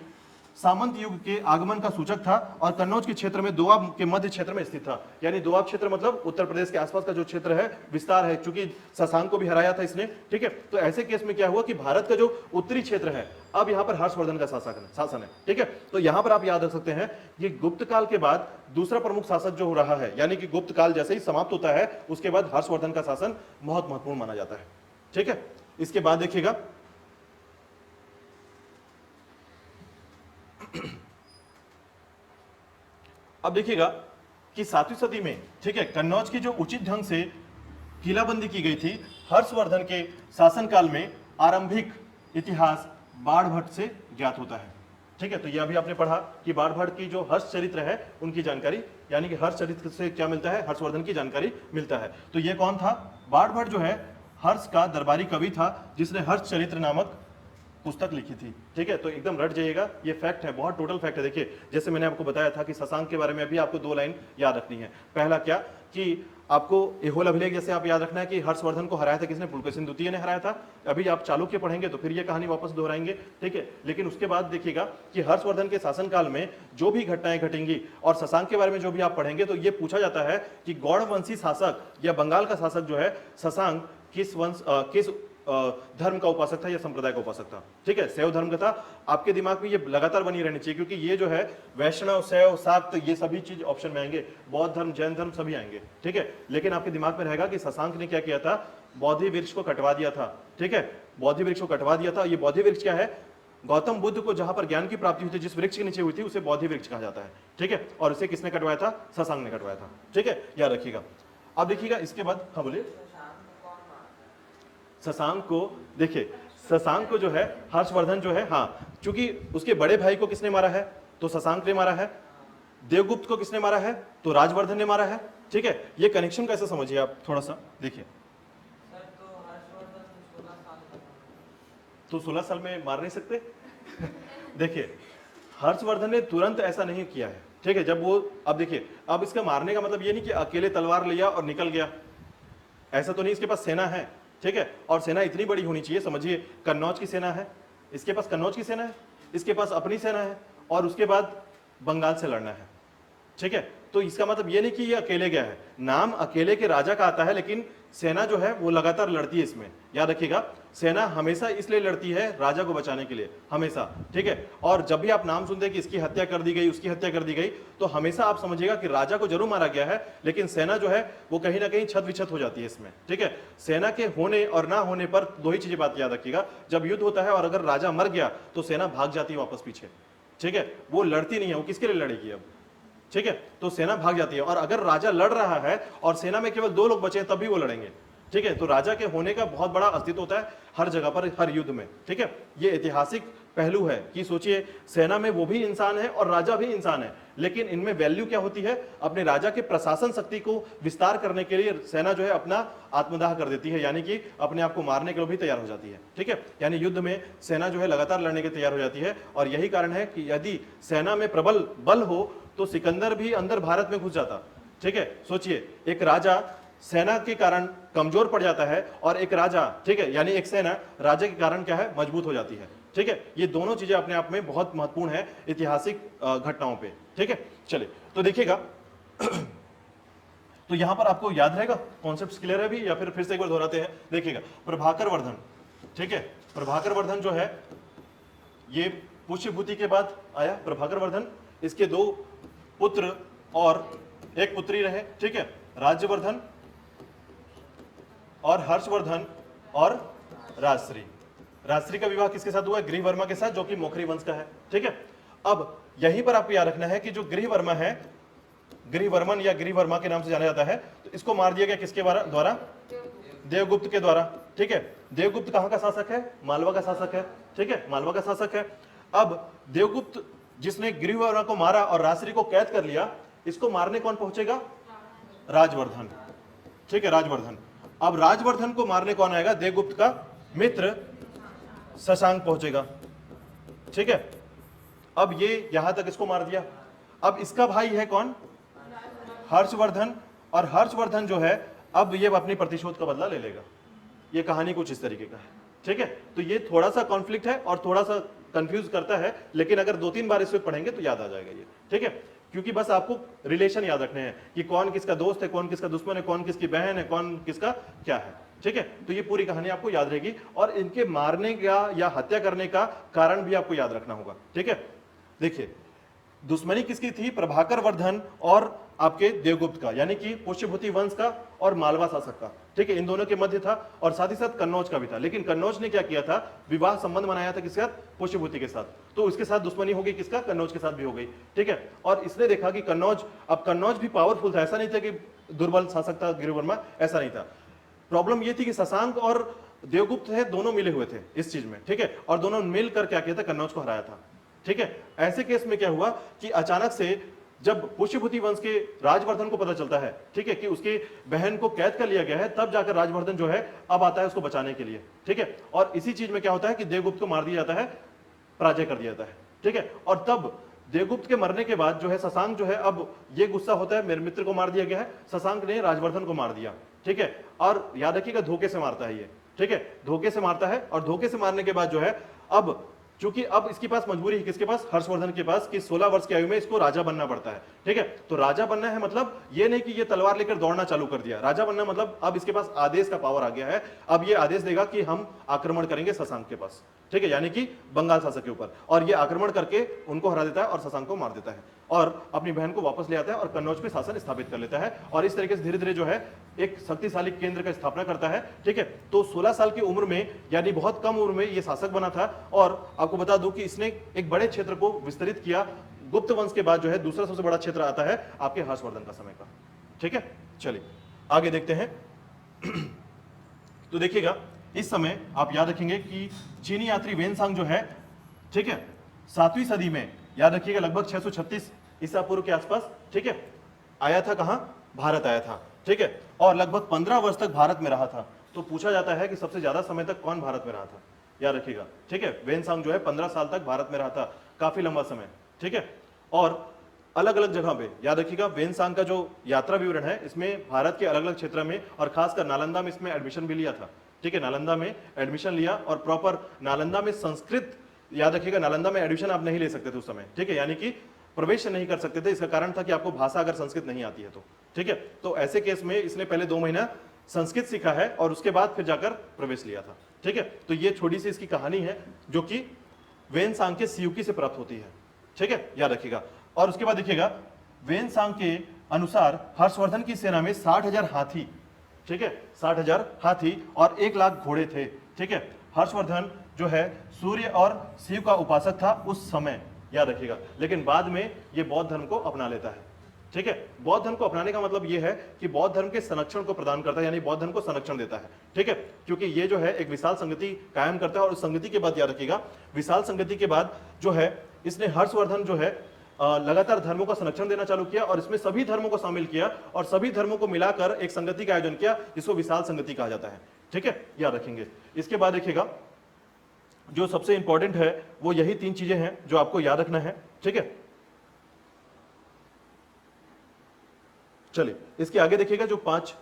सामंत युग के आगमन का सूचक था, और कन्नौज के क्षेत्र में दोआब के मध्य क्षेत्र में स्थित था। यानी दोआब क्षेत्र मतलब उत्तर प्रदेश के आसपास का जो क्षेत्र है, विस्तार है, चूंकि शशांक को भी हराया था इसने। ठीक है, तो ऐसे केस में क्या हुआ कि भारत का जो उत्तरी क्षेत्र है अब यहाँ पर हर्षवर्धन का शासन है। ठीक है, तो यहाँ पर आप याद रख सकते हैं ये गुप्त काल के बाद दूसरा प्रमुख शासक जो हो रहा है, यानी कि गुप्त काल जैसे ही समाप्त होता है उसके बाद हर्षवर्धन का शासन बहुत महत्वपूर्ण माना जाता है। ठीक है, इसके बाद देखिएगा अब देखिएगा कि 7वीं सदी में, ठीक है, कन्नौज की जो उचित ढंग से किलाबंदी की गई थी, हर्षवर्धन के शासनकाल में आरंभिक इतिहास बाणभट्ट से ज्ञात होता है। ठीक है, तो ये अभी आपने पढ़ा कि बाणभट्ट की जो हर्ष चरित्र है उनकी जानकारी, यानी कि हर्ष चरित्र से क्या मिलता है, हर्षवर्धन की जानकारी मिलता है। तो ये कौन था? बाणभट्ट जो है हर्ष का दरबारी कवि था, जिसने हर्ष चरित्र नामक पुस्तक लिखी थी। ठीक है, तो एकदम रट जाइएगा, ये फैक्ट है, बहुत टोटल फैक्ट है। देखिए, जैसे मैंने आपको बताया था कि शशांक के बारे में अभी आपको 2 लाइन याद रखनी है। पहला क्या कि आपको एहोल अभिलेख जैसे आप याद रखना है कि हर्षवर्धन को हराया था किसने? पुलकेशिन द्वितीय ने हराया था। अभी आप चालुक्य पढ़ेंगे तो फिर ये कहानी वापस दोहराएंगे। ठीक है, लेकिन उसके बाद देखिएगा कि हर्षवर्धन के शासनकाल में जो भी घटनाएं घटेंगी और शशांक के बारे में जो भी आप पढ़ेंगे तो ये पूछा जाता है कि गौड़वंशी शासक या बंगाल का शासक जो है शशांक किस वंश किस धर्म का उपासक था या संप्रदाय का उपासक था। ठीक है, शैव धर्म का था। आपके दिमाग में ये लगातार बनी रहनी चाहिए, क्योंकि ये जो है वैष्णव, शैव, शाक्त, ये सभी चीज ऑप्शन में आएंगे, बौद्ध धर्म, जैन धर्म सभी आएंगे। ठीक है, लेकिन आपके दिमाग में रहेगा कि शशांक ने क्या किया था? बोधि वृक्ष को कटवा दिया था। ठीक है, बोधि वृक्ष को कटवा दिया था। ये बोधि वृक्ष क्या है? गौतम बुद्ध को जहां पर ज्ञान की प्राप्ति हुई थी, जिस वृक्ष के नीचे हुई थी, उसे बोधि वृक्ष कहा जाता है। ठीक है, और इसे किसने कटवाया था? शशांक ने कटवाया था। ठीक है, याद रखिएगा। अब देखिएगा इसके बाद, हाँ बोलिए। शशांक को देखिए, शशांक को जो है हर्षवर्धन जो है, हाँ, चूंकि उसके बड़े भाई को किसने मारा है? तो शशांक ने मारा है। देवगुप्त को किसने मारा है? तो राजवर्धन ने मारा है। ठीक है, ये कनेक्शन कैसे समझिए आप थोड़ा सा देखिए। तो 16 साल में मार नहीं सकते? देखिए, हर्षवर्धन ने तुरंत ऐसा नहीं किया है। ठीक है, जब वो, अब देखिए, अब इसका मारने का मतलब ये नहीं कि अकेले तलवार लिया और निकल गया, ऐसा तो नहीं। इसके पास सेना है। ठीक है, और सेना इतनी बड़ी होनी चाहिए, समझिए कन्नौज की सेना है, इसके पास कन्नौज की सेना है, इसके पास अपनी सेना है, और उसके बाद बंगाल से लड़ना है। ठीक है, तो इसका मतलब ये नहीं कि ये अकेले गया है। नाम अकेले के राजा का आता है, लेकिन सेना जो है वो लगातार लड़ती है। इसमें याद रखिएगा, सेना हमेशा इसलिए लड़ती है राजा को बचाने के लिए, हमेशा। ठीक है, और जब भी आप नाम सुनते हैं कि इसकी हत्या कर दी गई, उसकी हत्या कर दी गई, तो हमेशा आप समझिएगा कि राजा को जरूर मारा गया है, लेकिन सेना जो है वो कहीं ना कहीं छत विछत हो जाती है इसमें। ठीक है, सेना के होने और ना होने पर 2 ही चीजें बात याद रखिएगा। जब युद्ध होता है और अगर राजा मर गया तो सेना भाग जाती है वापस पीछे। ठीक है, वो लड़ती नहीं है, वो किसके लिए लड़ेगी अब? ठीक है, तो सेना भाग जाती है। और अगर राजा लड़ रहा है और सेना में केवल 2 लोग बचे हैं, तब भी वो लड़ेंगे। ठीक है, तो राजा के होने का बहुत बड़ा अस्तित्व होता है हर जगह पर, हर युद्ध में। ठीक है, ये ऐतिहासिक पहलू है कि सोचिए, सेना में वो भी इंसान है और राजा भी इंसान है, लेकिन इनमें वैल्यू क्या होती है? अपने राजा के प्रशासन शक्ति को विस्तार करने के लिए सेना जो है अपना आत्मदाह कर देती है, यानी कि अपने आप को मारने के लिए भी तैयार हो जाती है। ठीक है, यानी युद्ध में सेना जो है लगातार लड़ने के तैयार हो जाती है। और यही कारण है कि यदि सेना में प्रबल बल हो तो सिकंदर भी अंदर भारत में घुस जाता। ठीक है, सोचिए, एक राजा सेना के कारण कमजोर पड़ जाता है और एक राजा, ठीक है, यानी एक सेना राजा के कारण क्या है? मजबूत हो जाती है। ठीक है, ये दोनों चीजें अपने आप में बहुत महत्वपूर्ण है ऐतिहासिक घटनाओं पे। ठीक है, चलिए तो देखिएगा। तो यहां पर आपको याद रहेगा, कॉन्सेप्ट क्लियर है अभी, या फिर से एक बार दोहराते हैं? देखिएगा, प्रभाकर वर्धन। ठीक है, प्रभाकर वर्धन जो है ये पुष्यभूति के बाद आया प्रभाकर वर्धन। इसके 2 पुत्र और 1 पुत्री रहे। ठीक है, राज्यवर्धन और हर्षवर्धन और राजश्री। राजश्री का विवाह किसके साथ हुआ है? गृहवर्मा के साथ, जो कि मोखरी वंश का है। ठीक है, अब यहीं पर आपको याद रखना है कि जो गृहवर्मा है, गृहवर्मन या गृहवर्मा के नाम से जाना जाता है, तो इसको मार दिया गया किसके द्वारा? देवगुप्त के द्वारा। ठीक है, देवगुप्त कहां का शासक है? मालवा का शासक है। ठीक है, मालवा का शासक है। अब देवगुप्त जिसने गृहवर्मा को मारा और राजश्री को कैद कर लिया, इसको मारने कौन पहुंचेगा? राजवर्धन। ठीक है, राजवर्धन। अब राजवर्धन को मारने कौन आएगा? देवगुप्त का मित्र शशांक पहुंचेगा। ठीक है, अब ये यहां तक इसको मार दिया। अब इसका भाई है कौन? हर्षवर्धन। और हर्षवर्धन जो है अब ये अपनी प्रतिशोध का बदला ले लेगा। ये कहानी कुछ इस तरीके का है। ठीक है, तो ये थोड़ा सा कॉन्फ्लिक्ट है और थोड़ा सा कंफ्यूज करता है, लेकिन अगर 2-3 बार इसको पढ़ेंगे तो याद आ जाएगा ये। ठीक है, क्योंकि बस आपको रिलेशन याद रखने हैं कि कौन किसका दोस्त है, कौन किसका दुश्मन है, कौन किसकी बहन है, कौन किसका क्या है। ठीक है, तो ये पूरी कहानी आपको याद रहेगी और इनके मारने का या हत्या करने का कारण भी आपको याद रखना होगा। ठीक है, देखिए, दुश्मनी किसकी थी? प्रभाकर वर्धन और आपके देवगुप्त का, यानी कि पुष्यभूति वंश का और मालवा शासक का। ठीक है, इन दोनों के मध्य था, और साथ ही साथ कन्नौज का भी था। लेकिन कन्नौज ने क्या किया था, विवाह संबंध बनाया था किसके साथ, पुष्यभूति के साथ, तो उसके साथ दुश्मनी हो गई, किसका, कन्नौज के साथ भी हो गई। ठीक है, और इसने देखा कि कन्नौज, अब कन्नौज भी पावरफुल था, ऐसा नहीं था कि दुर्बल शासक था गिरिवर्मा, ऐसा नहीं था। प्रॉब्लम ये थी कि शशांक और देवगुप्त है दोनों मिले हुए थे इस चीज में। ठीक है, और दोनों मिलकर क्या किया था, कन्नौज को हराया था। ठीक है, ऐसे केस में क्या हुआ कि अचानक से जब पुष्यभूति वंश के राजवर्धन को पता चलता है, ठीक है, कि उसकी बहन को कैद कर लिया गया है, तब जाकर राजवर्धन जो है अब आता है उसको बचाने के लिए। ठीक है, और इसी चीज में क्या होता है कि देवगुप्त को मार दिया जाता है, पराजय कर दिया जाता है। ठीक है, और तब देवगुप्त के मरने के बाद जो है शशांक जो है, अब ये गुस्सा होता है मेरे मित्र को मार दिया गया है, शशांक ने राजवर्धन को मार दिया। ठीक है, और याद रखिएगा धोखे से मारता है ये। ठीक है, धोखे से मारता है, और धोखे से मारने के बाद जो है, अब चूंकि अब इसके पास मजबूरी है, किसके पास, हर्षवर्धन के पास, कि 16 वर्ष की आयु में इसको राजा बनना पड़ता है। ठीक है, तो राजा बनना है मतलब ये नहीं कि ये तलवार लेकर दौड़ना चालू कर दिया, राजा बनना मतलब अब इसके पास आदेश का पावर आ गया है, अब ये आदेश देगा कि हम आक्रमण करेंगे शशांक के पास। ठीक है, यानी कि बंगाल शासक के ऊपर, और ये आक्रमण करके उनको हरा देता है और शशांक को मार देता है, और अपनी बहन को वापस ले आता है और कन्नौज पे शासन स्थापित कर लेता है, और इस तरीके से धीरे धीरे जो है एक शक्तिशाली केंद्र का स्थापना करता है। ठीक है, तो 16 साल की उम्र में, यानी बहुत कम उम्र में ये शासक बना था, और आपको बता दूं कि इसने एक बड़े क्षेत्र को विस्तरित किया। गुप्त वंश के बाद जो है दूसरा सबसे बड़ा क्षेत्र आता है आपके हर्षवर्धन का समय का। ठीक है, चलिए आगे देखते हैं। तो देखिएगा इस समय आप याद रखेंगे कि चीनी यात्री वेनसांग जो है, ठीक है, 7वीं सदी में, याद रखिएगा लगभग 636 ईसा पूर्व के आसपास, ठीक है, आया था, कहां, भारत आया था। ठीक है, और लगभग 15 वर्ष तक भारत में रहा था। तो पूछा जाता है कि सबसे ज्यादा समय तक कौन भारत में रहा था, याद रखिएगा। ठीक है, वेनसांग जो है 15 साल तक भारत में रहा था, काफी लंबा समय। ठीक है, और अलग अलग जगह पे, याद रखिएगा वेनसांग का जो यात्रा विवरण है इसमें भारत के अलग अलग क्षेत्र में, और खासकर नालंदा में इसमें एडमिशन भी लिया था। ठीक है, नालंदा में एडमिशन लिया, और प्रॉपर नालंदा में संस्कृत, याद रखिएगा नालंदा में एडमिशन आप नहीं ले सकते थे उस समय। ठीक है, यानी कि प्रवेश नहीं कर सकते थे, इसका कारण था कि आपको भाषा अगर संस्कृत नहीं आती है तो। ठीक है, तो ऐसे केस में इसने पहले 2 महीना संस्कृत सीखा है और उसके बाद फिर जाकर प्रवेश लिया था। ठीक है, तो ये छोटी सी इसकी कहानी है जो कि वेनसांग के सियुकी से प्राप्त होती है। ठीक है, याद रखिएगा। और उसके बाद देखिएगा वेनसांग के अनुसार हर्षवर्धन की सेना में 60,000 हाथी, ठीक है, 60,000 हाथी और 1 लाख घोड़े थे। ठीक है, हर्षवर्धन जो है सूर्य और शिव का उपासक था उस समय, याद रखिएगा, लेकिन बाद में ये बौद्ध धर्म को अपना लेता है। ठीक है, बौद्ध धर्म को अपनाने का मतलब ये है कि बौद्ध धर्म के संरक्षण को प्रदान करता है, यानी बौद्ध धर्म को संरक्षण देता है। ठीक है, क्योंकि ये जो है एक विशाल संगति कायम करता है, और उस संगति के बाद याद रखिएगा, विशाल संगति के बाद जो है इसने हर्षवर्धन जो है लगातार धर्मों का संरक्षण देना चालू किया, और इसमें सभी धर्मों को शामिल किया और सभी धर्मों को मिलाकर एक संगति का आयोजन किया जिसको विशाल संगति कहा जाता है। ठीक है, याद रखेंगे। इसके बाद देखिएगा जो सबसे इंपॉर्टेंट है वो यही 3 चीजें हैं जो आपको याद रखना है। ठीक है, चलिए इसके आगे देखिएगा जो 5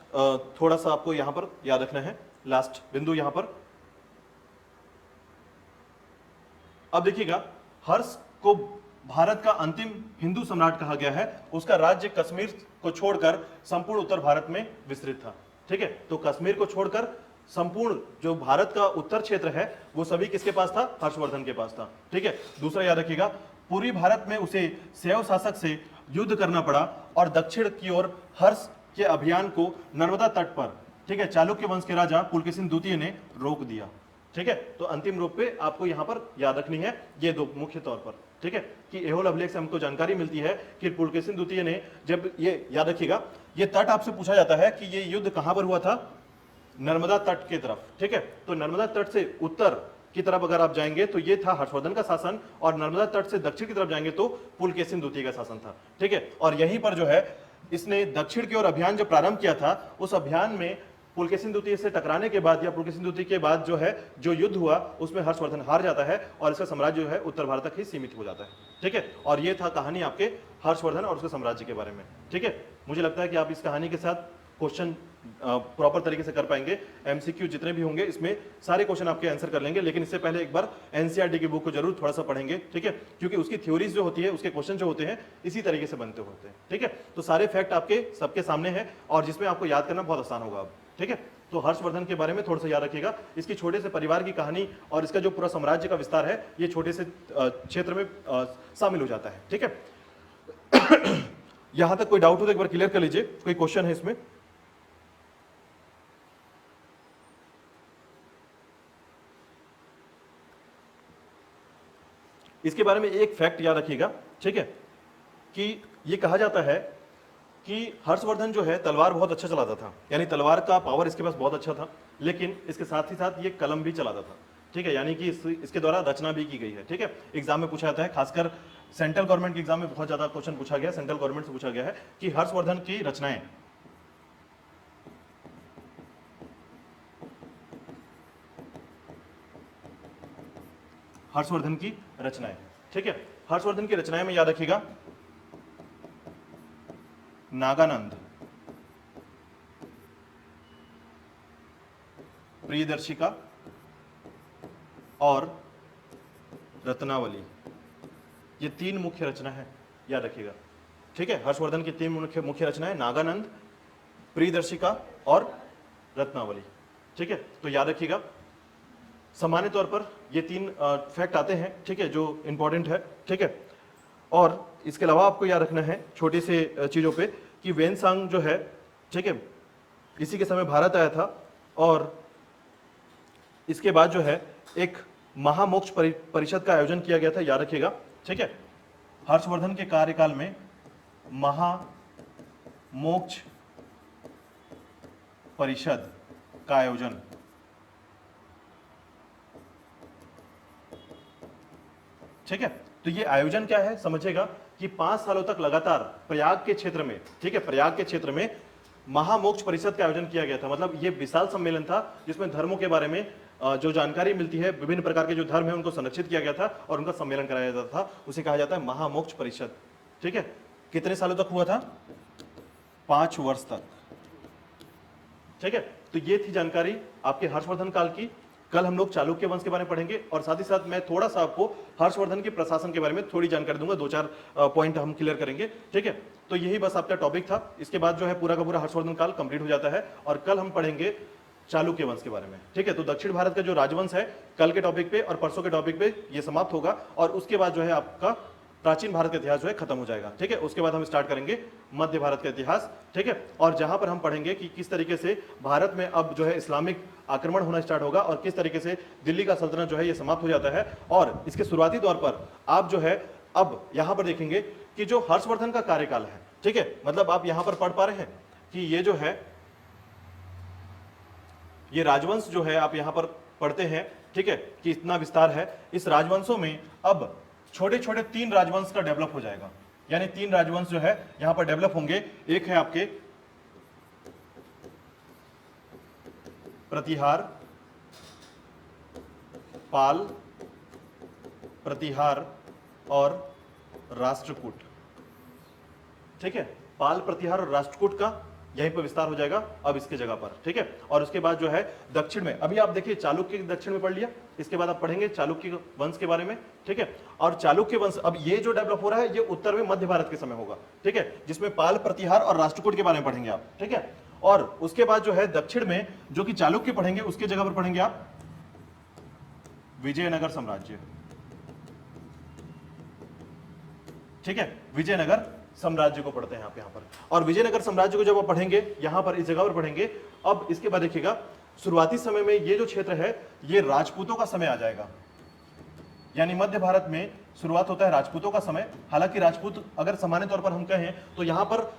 थोड़ा सा आपको यहां पर याद रखना है, लास्ट बिंदु यहां पर। अब देखिएगा हर्ष को भारत का अंतिम हिंदू सम्राट कहा गया है, उसका राज्य कश्मीर को छोड़कर संपूर्ण उत्तर भारत में विस्तृत था। ठीक है, तो कश्मीर को छोड़कर संपूर्ण जो भारत का उत्तर क्षेत्र है वो सभी किसके पास था, हर्षवर्धन के पास था। ठीक है, दूसरा याद रखिएगा पूरी भारत में उसे शैव शासक से युद्ध करना पड़ा, और दक्षिण की ओर हर्ष के अभियान को नर्मदा तट पर, ठीक है, चालुक्य वंश के राजा पुलकेशिन द्वितीय ने रोक दिया। ठीक है, तो अंतिम रूप पे आपको यहां पर याद रखनी है ये 2 मुख्य तौर पर। ठीक है, कि एहोल अभिलेख से हमको जानकारी मिलती है कि पुलकेशिन द्वितीय ने, जब ये याद रखिएगा ये तट आपसे पूछा जाता है कि ये युद्ध कहां पर हुआ था, नर्मदा तट की तरफ। ठीक है, तो नर्मदा तट से उत्तर की तरफ अगर आप जाएंगे तो ये था हर्षवर्धन का शासन, और नर्मदा तट से दक्षिण की तरफ जाएंगे तो पुलकेशिन द्वितीय का शासन था। ठीक है, और यहीं पर जो है इसने दक्षिण की ओर अभियान जो प्रारंभ किया था, उस अभियान में पुलकेशिन द्वितीय से टकराने के बाद या पुलकेशिन द्वितीय के बाद जो है जो युद्ध हुआ उसमें हर्षवर्धन हार जाता है और इसका साम्राज्य जो है उत्तर भारत तक ही सीमित हो जाता है। ठीक है, और ये था कहानी आपके हर्षवर्धन और उसके साम्राज्य के बारे में। ठीक है, मुझे लगता है कि आप इस कहानी के साथ क्वेश्चन प्रॉपर तरीके से कर पाएंगे। एमसीक्यू जितने भी होंगे इसमें सारे क्वेश्चन आपके आंसर कर लेंगे, लेकिन इससे पहले एक बार एनसीईआरटी की बुक को जरूर थोड़ा सा पढ़ेंगे। ठीक है, क्योंकि उसकी थ्योरीज जो होती है, उसके क्वेश्चन जो होते हैं इसी तरीके से बनते होते हैं। ठीक है, तो सारे फैक्ट आपके सबके सामने हैं और जिसमें आपको याद करना बहुत आसान होगा अब। ठीक है, तो हर्षवर्धन के बारे में थोड़ा सा याद रखिएगा, इसकी छोटे से परिवार की कहानी और इसका जो पूरा साम्राज्य का विस्तार है ये छोटे से क्षेत्र में शामिल हो जाता है। ठीक है, यहां तक कोई डाउट हो तो एक बार क्लियर कर लीजिए, कोई क्वेश्चन है इसमें? इसके बारे में एक फैक्ट याद रखिएगा, ठीक है, कि ये कहा जाता है कि हर्षवर्धन जो है तलवार बहुत अच्छा चलाता था, यानी तलवार का पावर इसके पास बहुत अच्छा था, लेकिन इसके साथ ही साथ ये कलम भी चलाता था, ठीक है, यानी कि इसके द्वारा रचना भी की गई है, ठीक है। एग्जाम में पूछा जाता है, खासकर सेंट्रल गवर्नमेंट के एग्जाम में बहुत ज्यादा क्वेश्चन पूछा गया, सेंट्रल गवर्नमेंट से पूछा गया है कि हर्षवर्धन की रचनाएं, हर्षवर्धन की रचनाएं, ठीक है, हर्षवर्धन की रचनाएं में याद रखिएगा नागानंद, प्रियदर्शिका और रत्नावली, ये तीन मुख्य रचना है, याद रखिएगा, ठीक है। हर्षवर्धन की तीन मुख्य रचनाएं नागानंद, प्रियदर्शिका और रत्नावली, ठीक है, तो याद रखिएगा। सामान्य तौर पर ये तीन फैक्ट आते हैं, ठीक है, जो इंपॉर्टेंट है, ठीक है। और इसके अलावा आपको याद रखना है छोटे से चीजों पे कि वेनसांग जो है, ठीक है, इसी के समय भारत आया था और इसके बाद जो है एक महामोक्ष परिषद का आयोजन किया गया था, याद रखिएगा, ठीक है। हर्षवर्धन के कार्यकाल में महामोक्ष परिषद का आयोजन, ठीक है। तो ये आयोजन क्या है समझिएगा कि 5 सालों तक लगातार प्रयाग के क्षेत्र में, ठीक है, प्रयाग के क्षेत्र में महामोक्ष परिषद का आयोजन किया गया था। मतलब ये विशाल सम्मेलन था जिसमें धर्मों के बारे में जो जानकारी मिलती है, विभिन्न प्रकार के जो धर्म है उनको संरक्षित किया गया था और उनका सम्मेलन कराया जाता था, उसे कहा जाता है महामोक्ष परिषद, ठीक है। कितने सालों तक हुआ था? 5 वर्ष तक, ठीक है। तो ये थी जानकारी आपके हर्षवर्धन काल की। कल हम लोग चालुक्य वंश के बारे में पढ़ेंगे और साथ ही साथ मैं थोड़ा सा आपको हर्षवर्धन के प्रशासन के बारे में थोड़ी जानकारी दूंगा, 2-4 पॉइंट हम क्लियर करेंगे, ठीक है। तो यही बस आपका टॉपिक था। इसके बाद जो है पूरा का पूरा हर्षवर्धन काल कंप्लीट हो जाता है और कल हम पढ़ेंगे चालुक्य वंश के बारे में, ठीक है। तो दक्षिण भारत का जो राजवंश है कल के टॉपिक पे और परसों के टॉपिक पे ये समाप्त होगा और उसके बाद जो है आपका प्राचीन भारत का इतिहास जो है खत्म हो जाएगा, ठीक है। उसके बाद हम स्टार्ट करेंगे मध्य भारत का इतिहास, ठीक है। और जहां पर हम पढ़ेंगे कि किस तरीके से भारत में अब जो है इस्लामिक आक्रमण होना स्टार्ट होगा और किस तरीके से दिल्ली का सल्तनत जो है ये समाप्त हो जाता है। और इसके शुरुआती दौर पर आप जो है अब यहां पर देखेंगे कि जो हर्षवर्धन का कार्यकाल है, ठीक है, मतलब आप यहां पर पढ़ पा रहे हैं कि ये जो है ये राजवंश जो है आप यहां पर पढ़ते हैं, ठीक है, कि इतना विस्तार है। इस राजवंशों में अब छोटे छोटे 3 राजवंश का डेवलप हो जाएगा, यानी 3 राजवंश जो है यहां पर डेवलप होंगे। एक है आपके प्रतिहार, पाल, प्रतिहार और राष्ट्रकूट, ठीक है। पाल, प्रतिहार और राष्ट्रकूट का यहीं पर विस्तार हो जाएगा अब इसके जगह पर, ठीक है। और उसके बाद जो है दक्षिण में, अभी आप देखिए चालुक्य दक्षिण में पढ़ लिया, इसके बाद आप पढ़ेंगे चालुक्य वंश के बारे में, ठीक है। और चालुक्य वंश अब ये जो डेवलप हो रहा है ये उत्तर में मध्य भारत के समय होगा, ठीक है, जिसमें पाल, प्रतिहार और राष्ट्रकूट के बारे में पढ़ेंगे आप, ठीक है। और उसके बाद जो है दक्षिण में जो कि चालुक्य पढ़ेंगे उसके जगह पर पढ़ेंगे आप विजयनगर साम्राज्य, ठीक है। विजयनगर साम्राज्य को पढ़ते हैं आप यहां पर, और विजयनगर साम्राज्य को जब आप पढ़ेंगे यहां पर इस जगह पर पढ़ेंगे। अब इसके बाद देखिएगा शुरुआती समय में ये जो क्षेत्र है ये राजपूतों का समय आ जाएगा, यानी मध्य भारत में शुरुआत होता है राजपूतों का समय। हालांकि राजपूत अगर सामान्य तौर पर हम कहें तो यहां पर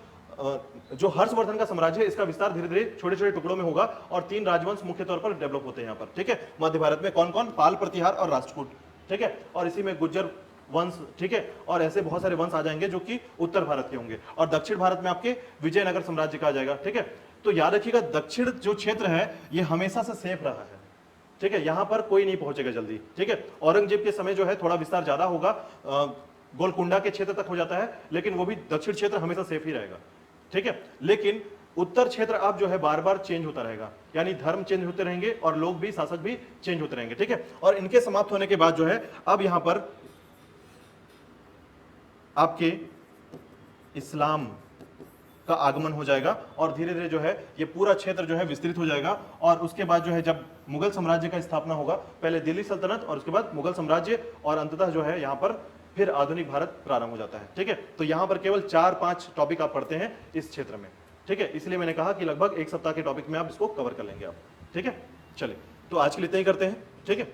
जो हर्षवर्धन का साम्राज्य है इसका विस्तार धीरे धीरे छोटे छोटे टुकड़ों में होगा और 3 राजवंश मुख्य तौर पर डेवलप होते हैं यहां पर, ठीक है। मध्य भारत में कौन कौन? पाल, प्रतिहार और राष्ट्रकूट, ठीक है। और इसी में गुज्जर वंश, ठीक है, और ऐसे बहुत सारे वंश आ जाएंगे जो कि उत्तर भारत के होंगे। और दक्षिण भारत में आपके विजयनगर साम्राज्य का आ जाएगा, ठीक है। तो याद रखिएगा दक्षिण जो क्षेत्र है ये हमेशा से सेफ रहा है, ठीक है, यहां पर कोई नहीं पहुंचेगा जल्दी, ठीक है। औरंगजेब के समय जो है थोड़ा विस्तार ज्यादा होगा, गोलकुंडा के क्षेत्र तक हो जाता है, लेकिन वो भी दक्षिण क्षेत्र हमेशा सेफ ही रहेगा, ठीक है। लेकिन उत्तर क्षेत्र अब जो है बार बार चेंज होता रहेगा, यानी धर्म चेंज होते रहेंगे और लोग भी, शासक भी चेंज होते रहेंगे, ठीक है। और इनके समाप्त होने के बाद जो है अब यहां पर आपके इस्लाम का आगमन हो जाएगा और धीरे धीरे जो है ये पूरा क्षेत्र जो है विस्तृत हो जाएगा। और उसके बाद जो है जब मुगल साम्राज्य का स्थापना होगा, पहले दिल्ली सल्तनत और उसके बाद मुगल साम्राज्य और अंततः जो है यहाँ पर फिर आधुनिक भारत प्रारंभ हो जाता है, ठीक है। तो यहाँ पर केवल 4-5 टॉपिक आप पढ़ते हैं इस क्षेत्र में, ठीक है। इसलिए मैंने कहा कि लगभग 1 सप्ताह के टॉपिक में आप इसको कवर कर लेंगे आप, ठीक है। चलिए तो आज के लिए इतना ही करते हैं, ठीक है।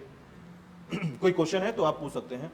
कोई क्वेश्चन है तो आप पूछ सकते हैं।